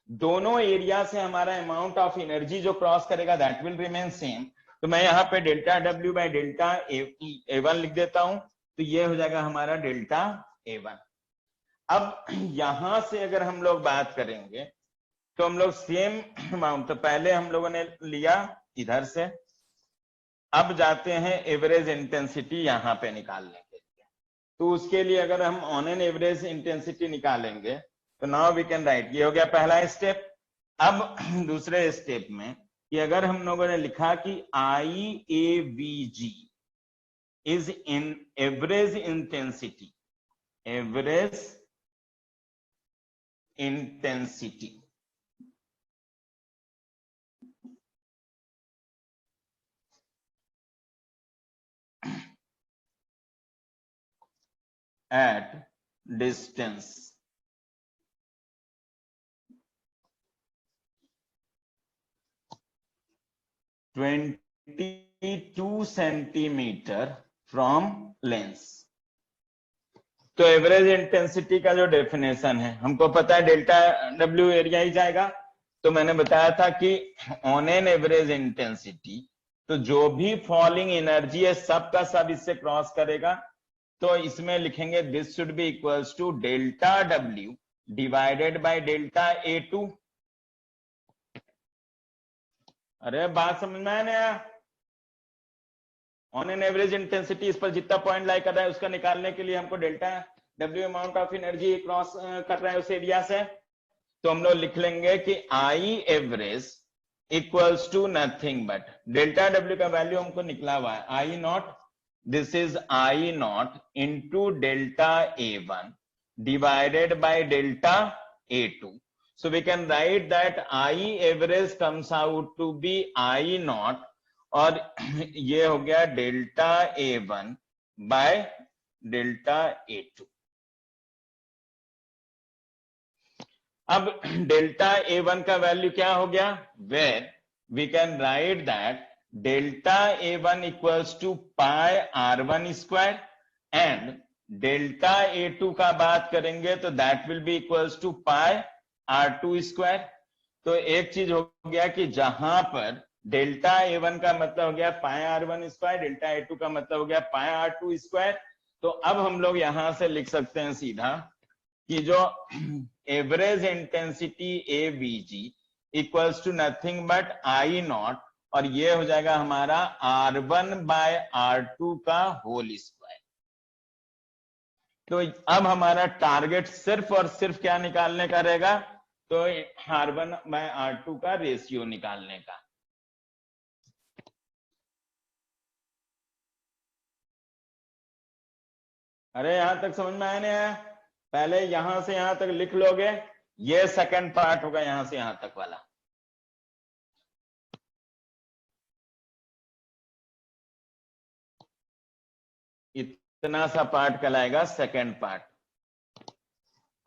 दोनों एरिया से हमारा अमाउंट ऑफ एनर्जी जो क्रॉस करेगा दैट विल रिमेन सेम, तो मैं यहाँ पे delta W by delta A1 लिख देता हूं, तो ये हो जाएगा हमारा डेल्टा A1। अब यहां से अगर हम लोग बात करेंगे तो हम लोग सेम अमाउंट, तो पहले हम लोगों ने लिया इधर से, अब जाते हैं एवरेज इंटेंसिटी यहां पे निकालने के लिए। तो उसके लिए अगर हम ऑन एन एवरेज इंटेंसिटी निकालेंगे तो नाउ वी कैन राइट, ये हो गया पहला स्टेप। अब दूसरे स्टेप में कि अगर हम लोगों ने लिखा कि IAVG is in average intensity, average intensity at distance 22 centimetre from lens. तो एवरेज इंटेंसिटी का जो डेफिनेशन है हमको पता है डेल्टा डब्ल्यू एरिया ही जाएगा। तो मैंने बताया था कि ऑन एन एवरेज इंटेंसिटी तो जो भी फॉलिंग एनर्जी है सब का सब इससे क्रॉस करेगा, तो इसमें लिखेंगे this should be equals to delta W divided by delta A2। अरे बात समझ में आया नया? ऑन एन एवरेज इंटेंसिटी, इस पर जितना पॉइंट लाई कर रहा है उसका निकालने के लिए हमको delta W amount of energy cross कर रहा है उस एरिया से, तो हम लोग लिख लेंगे कि I average equals to nothing but delta W का वैल्यू हमको निकला हुआ है I naught, this is I not into delta A one divided by delta A2. So we can write that I average comes out to be I naught और ये हो गया delta A1 by delta A2. अब delta A1 का value क्या हो गया? Where we can write that delta A1 equals to pi R1 square and delta A2 का बात करेंगे तो that will be equals to pi R2 square. तो एक चीज हो गया कि जहां पर डेल्टा A1 का मतलब हो गया पाई R1 स्क्वायर, डेल्टा A2 का मतलब हो गया पाई R2 स्क्वायर. तो अब हम लोग यहां से लिख सकते हैं सीधा कि जो average intensity AVG equals to nothing but I not, और ये हो जाएगा हमारा R1 बाय R2 का होल स्क्वायर. तो अब हमारा टारगेट सिर्फ और सिर्फ क्या निकालने का रहेगा? तो R1 बाय R2 का रेशियो निकालने का. अरे यहां तक समझ में आया नहीं आया? पहले यहां से यहां तक लिख लोगे, ये सेकंड पार्ट होगा यहां से यहां तक वाला. इतना सा पार्ट कहलाएगा सेकंड पार्ट,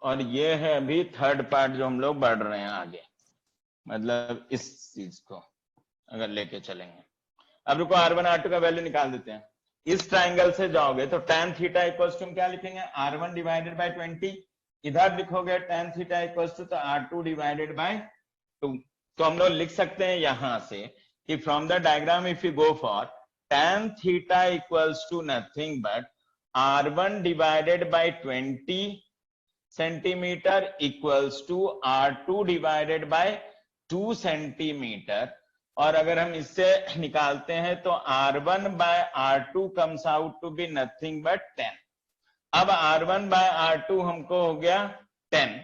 और ये है अभी थर्ड पार्ट जो हम लोग बढ़ रहे हैं आगे, मतलब इस चीज को अगर लेके चलेंगे. अब रुको R1 R2 का वैल्यू निकाल देते हैं. इस ट्राइंगल से जाओगे तो tan थीटा इक्वल्स टू क्या लिखेंगे? R1 divided by 20. इधर लिखोगे tan थीटा इक्वल्स टू तो R2 डिवाइडेड बाय 2. तो हम लोग लिख सकते हैं यहां से कि from the diagram if you go for tan theta equals to nothing but R1 divided by 20 centimetre equals to R2 divided by 2 centimetre. और अगर हम इससे निकालते हैं तो R1 by R2 comes out to be nothing but 10. अब R1 by R2 हमको हो गया 10,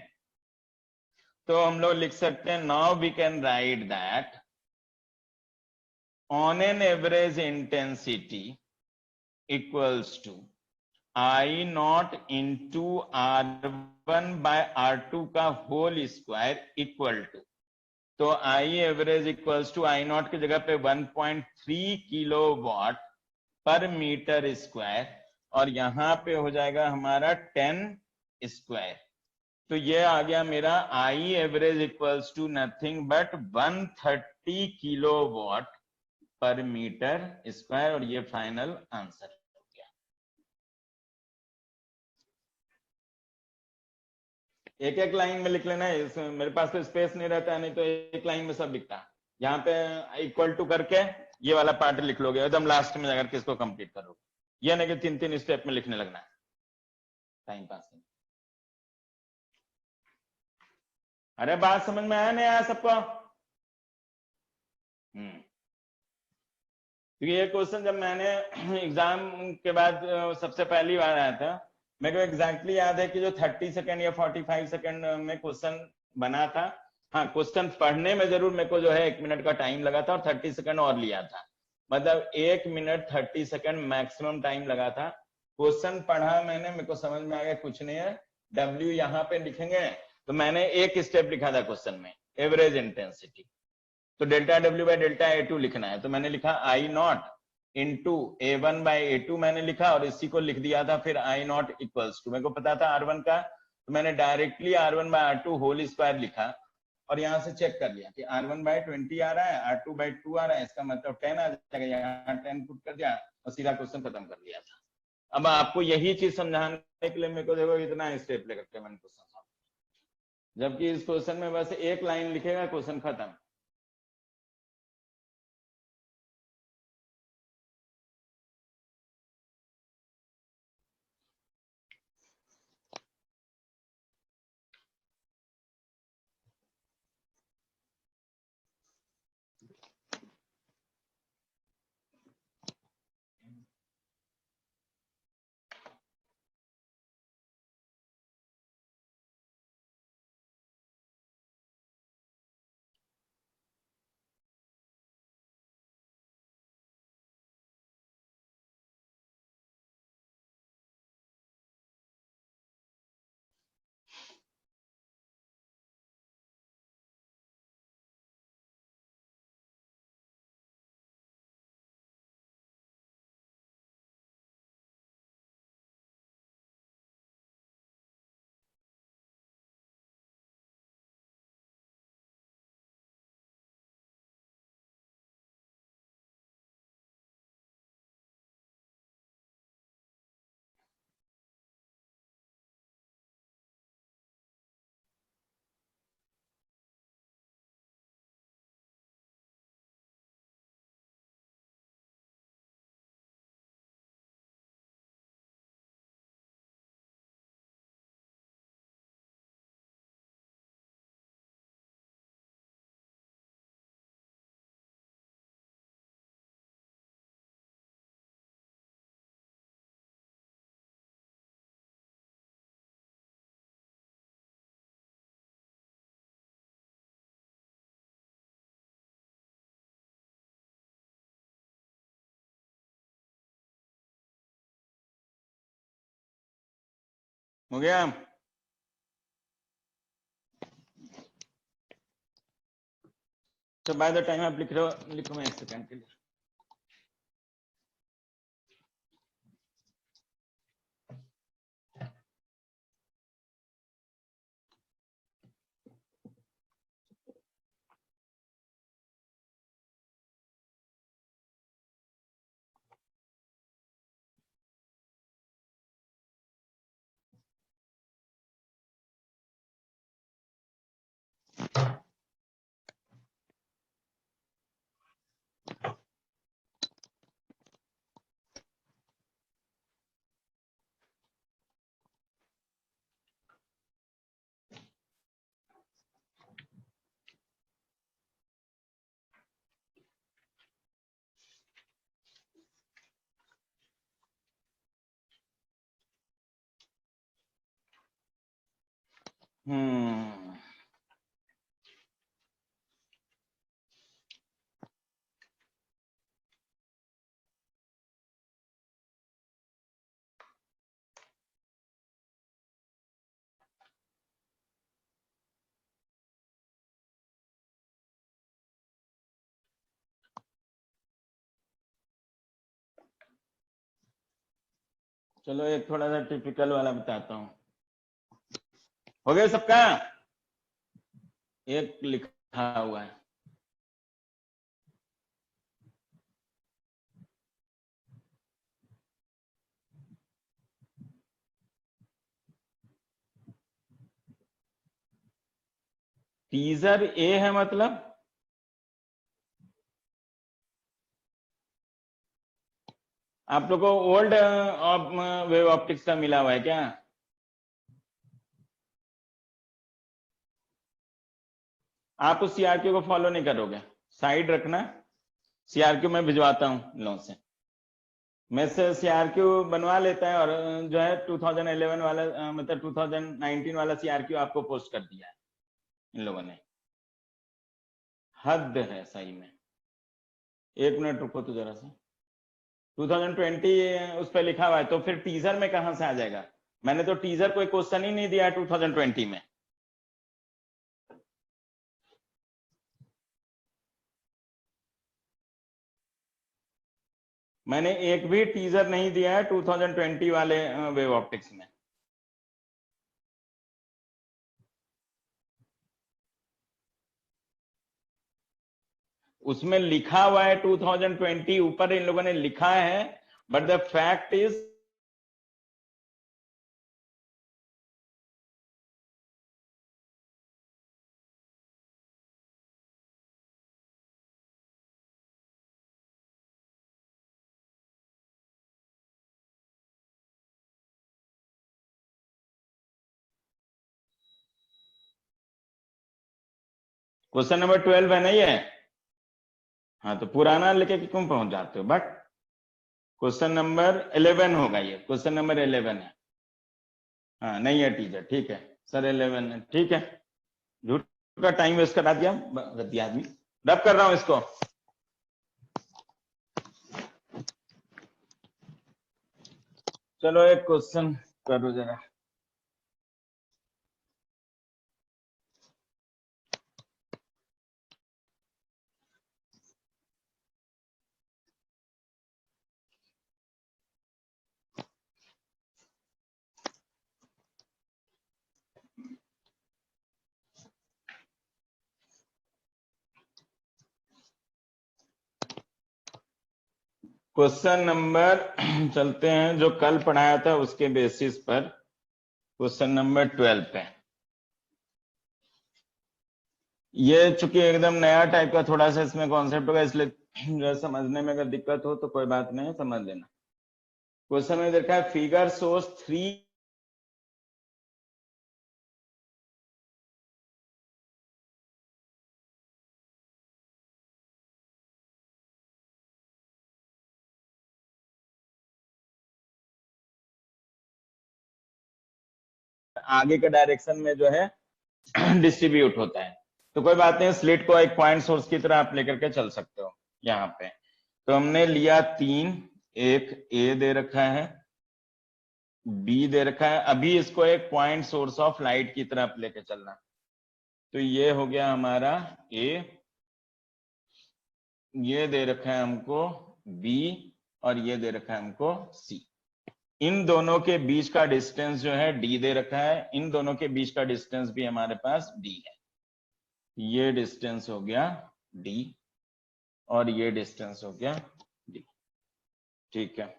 तो हम लोग लिख सकते हैं now we can write that on an average intensity equals to I not into R1 by R2 का होल स्क्वायर इक्वल टू, तो I average equals to I not की जगह पे 1.3 किलोवाट पर मीटर स्क्वायर, और यहां पे हो जाएगा हमारा 10 स्क्वायर. तो ये आ गया मेरा I average equals to nothing but 130 kilowatt per metre square, और ये फाइनल आंसर हो गया. एक एक लाइन में लिख लेना है, मेरे पास तो स्पेस नहीं रहता है, नहीं तो एक लाइन में सब लिखता है. यहाँ पे इक्वल टू करके ये वाला पार्ट लिख लोगे एकदम लास्ट में अगर किसको कंप्लीट करोगे. ये नहीं कि तीन तीन स्टेप में लिखने लगना है टाइम पास में. अरे बात समझ में आया नहीं आया सबको? क्योंकि ये क्वेश्चन जब मैंने एग्जाम के बाद सबसे पहली बार आया था, मेरे को एग्जैक्टली याद है कि जो 30 सेकंड या 45 सेकंड में क्वेश्चन बना था. हाँ, क्वेश्चन पढ़ने में जरूर मेरे को जो है 1 मिनट का टाइम लगा था और 30 सेकंड और लिया था, मतलब 1 मिनट 30 सेकंड मैक्सिमम टाइम लगा था. क्वेश्चन पढ़ा मैंने, मेरे को समझ में आ गया कुछ नहीं है, W यहाँ पे लिखेंगे. तो मैंने एक स्टेप लिखा था क्वेश्चन में, एवरेज इंटेंसिटी, तो delta W by delta A2 लिखना है. तो मैंने लिखा आई not into A1 bye A2 मैंने लिखा, और इसी को लिख दिया था फिर आई नॉट इक्वल्स टू, मेरे को पता था R1 का, तो मैंने directly R1 by R2 whole square लिखा, और यहां से चेक कर लिया कि R1 बाय 20 आ रहा है, R2 बाय 2 आ रहा है, इसका मतलब 10 आ जाएगा, यहाँ 10 पुट कर दिया और सीधा क्वेश्चन खत्म कर लिया था. अब आपको यही चीज समझाने के लिए मेरे को देखो इतना स्टेप लेकर के मैंने क्वेश्चन सॉल्व, जबकि इस क्वेश्चन में बस एक लाइन लिखेगा क्वेश्चन खत्म. हो गया? तो बाय द टाइम आप लिख रहे हो, लिखो मैं 1 सेकंड के लिए। चलो एक थोड़ा सा टिपिकल वाला बताता हूँ। हो गया सबका? एक लिखा हुआ है, टीजर ए है, मतलब आप लोग को ओल्ड वेव ऑप्टिक्स का मिला हुआ है क्या? आप उस सीआरक्यू को फॉलो नहीं करोगे, साइड रखना। सीआरक्यू मैं भिजवाता हूँ लोगों से, मैं से सीआरक्यू बनवा लेता है, और जो है 2011 वाला मतलब 2019 वाला सीआरक्यू आपको पोस्ट कर दिया है इन लोगों ने। हद है सही में। 1 मिनट रुको तो जरा सा। 2020 उस पर लिखा हुआ है, तो फिर टीजर में कहां से आ जाएगा? मैंने तो टीजर कोई क्वेश्चन ही नहीं दिया है 2020 में। मैंने एक भी टीजर नहीं दिया है 2020 वाले वेव ऑप्टिक्स में। उसमें लिखा हुआ है 2020, ऊपर इन लोगों ने लिखा है, but the fact is question number 12 है ना ये? हाँ, तो पुराना लेके क्यों पहुंच जाते हो? बट क्वेश्चन नंबर 11 होगा ये, क्वेश्चन नंबर 11 है। हाँ नहीं है टीचर, ठीक है सर, 11 है, ठीक है। झूठ का टाइम वेस्ट करा दिया गद्दी आदमी। रब कर रहा हूं इसको। चलो एक क्वेश्चन करो जरा। क्वेश्चन नंबर चलते हैं जो कल पढ़ाया था उसके बेसिस पर, क्वेश्चन नंबर 12 पे। ये चूंकि एकदम नया टाइप का थोड़ा सा इसमें कॉन्सेप्ट होगा, इसलिए जो समझने में अगर दिक्कत हो तो कोई बात नहीं, समझ लेना। क्वेश्चन में देखा है फिगर सोर्स 3 आगे के डायरेक्शन में जो है डिस्ट्रीब्यूट होता है। तो कोई बात नहीं, स्लिट को एक पॉइंट सोर्स की तरह आप लेकर के चल सकते हो यहाँ पे। तो हमने लिया 3, एक ए दे रखा है, बी दे रखा है, अभी इसको एक पॉइंट सोर्स ऑफ लाइट की तरफ लेके चलना, तो ये हो गया हमारा ए, ये दे रखा है हमको बी, और ये दे रखा है हमको सी। इन दोनों के बीच का डिस्टेंस जो है डी दे रखा है, इन दोनों के बीच का डिस्टेंस भी हमारे पास डी है। ये डिस्टेंस हो गया डी और ये डिस्टेंस हो गया डी। ठीक है,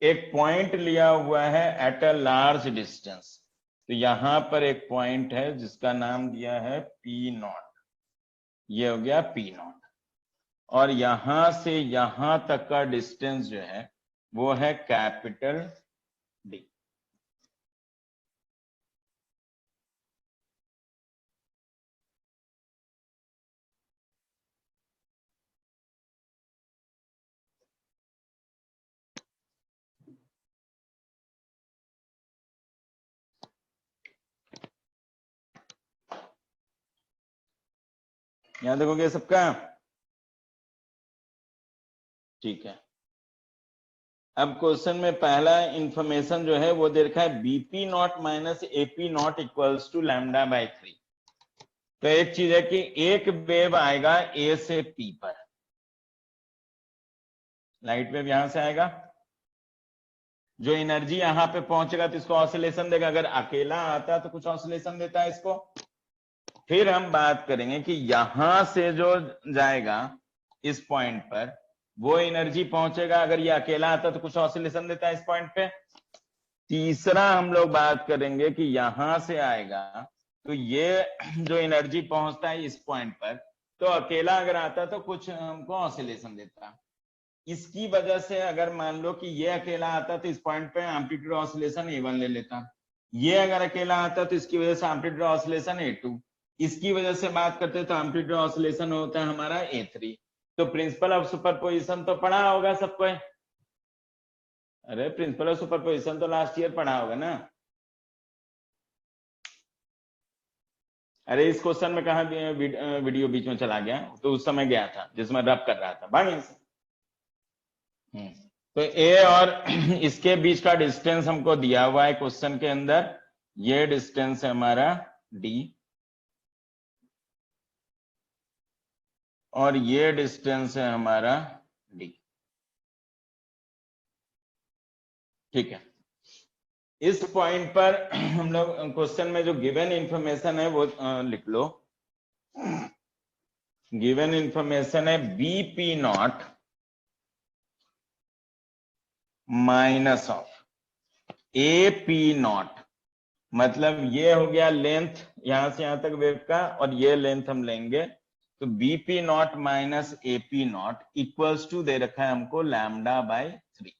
एक पॉइंट लिया हुआ है एट अ लार्ज डिस्टेंस, तो यहां पर एक पॉइंट है जिसका नाम दिया है पी नॉट, ये हो गया पी नॉट, और यहां से यहां तक का डिस्टेंस जो है वो है कैपिटल डी। यहां देखोगे सबका? ठीक है, अब क्वेश्चन में पहला इंफॉर्मेशन जो है वो दे रखा है BP not minus AP not equals to lambda by 3। तो एक चीज है कि एक वेव आएगा ए से पी पर, लाइट वेव यहां से आएगा, जो एनर्जी यहां पे पहुंचेगा तो इसको ऑसिलेशन देगा, अगर अकेला आता तो कुछ ऑसिलेशन देता है इसको। फिर हम बात करेंगे कि यहां से जो जाएगा इस पॉइंट पर वो एनर्जी पहुंचेगा, अगर ये अकेला आता तो कुछ ऑसिलेशन देता है इस पॉइंट पे। तीसरा हम लोग बात करेंगे कि यहां से आएगा तो ये जो एनर्जी पहुंचता है इस पॉइंट पर, तो अकेला अगर आता तो कुछ हमको ऑसिलेशन देता। इसकी वजह से अगर मान लो कि ये अकेला आता तो इस पॉइंट पे एम्पलीट्यूड ऑसिलेशन A1 ले लेता, ये अगर अकेला आता तो इसकी वजह से एम्पलीट्यूड ऑसिलेशन A2, इसकी वजह से बात करते तो एम्पलीट्यूड ऑसिलेशन होता है हमारा A3। तो प्रिंसिपल ऑफ सुपरपोजिशन तो पढ़ा होगा सबको? अरे प्रिंसिपल ऑफ सुपरपोजिशन तो लास्ट ईयर पढ़ा होगा ना? अरे इस क्वेश्चन में कहा वीडियो बीच में चला गया, तो उस समय गया था जिसमें रब कर रहा था भाई। तो ए और इसके बीच का डिस्टेंस हमको दिया हुआ है क्वेश्चन के अंदर, ये डिस्टेंस है हमारा डी, और ये डिस्टेंस है हमारा डी। ठीक है, इस पॉइंट पर हम लोग क्वेश्चन में जो गिवन इंफॉर्मेशन है वो लिख लो। गिवन इंफॉर्मेशन है BP not minus of A P not, मतलब ये हो गया लेंथ यहां से यहां तक वेव का, और ये लेंथ हम लेंगे, तो BP not minus AP not equals to दे रखा है हमको लैम्डा बाई 3।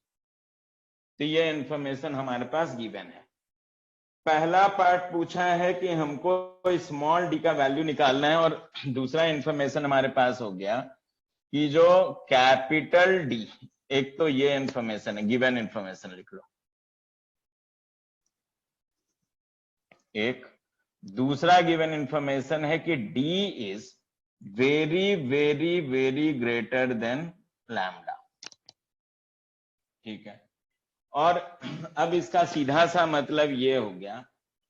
तो ये इंफॉर्मेशन हमारे पास गिवन है। पहला पार्ट पूछा है कि हमको स्मॉल डी का वैल्यू निकालना है, और दूसरा इंफॉर्मेशन हमारे पास हो गया कि जो कैपिटल डी, एक तो ये इंफॉर्मेशन है, गिवन इंफॉर्मेशन लिख लो एक, दूसरा गिवन इंफॉर्मेशन है कि D is very very very greater than lambda. ठीक है, और अब इसका सीधा सा मतलब ये हो गया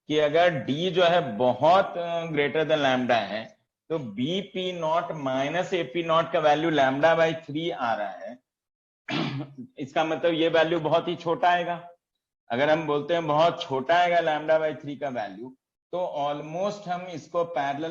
कि अगर डी जो है बहुत ग्रेटर देन लैम्डा है, तो B P not minus A P not का वैल्यू लैम्डा बाई 3 आ रहा है। इसका मतलब ये वैल्यू बहुत ही छोटा आएगा। अगर हम बोलते हैं बहुत छोटा आएगा लैम्डा बाई 3 का वैल्यू, तो ऑलमोस्ट हम इसको पैरेलल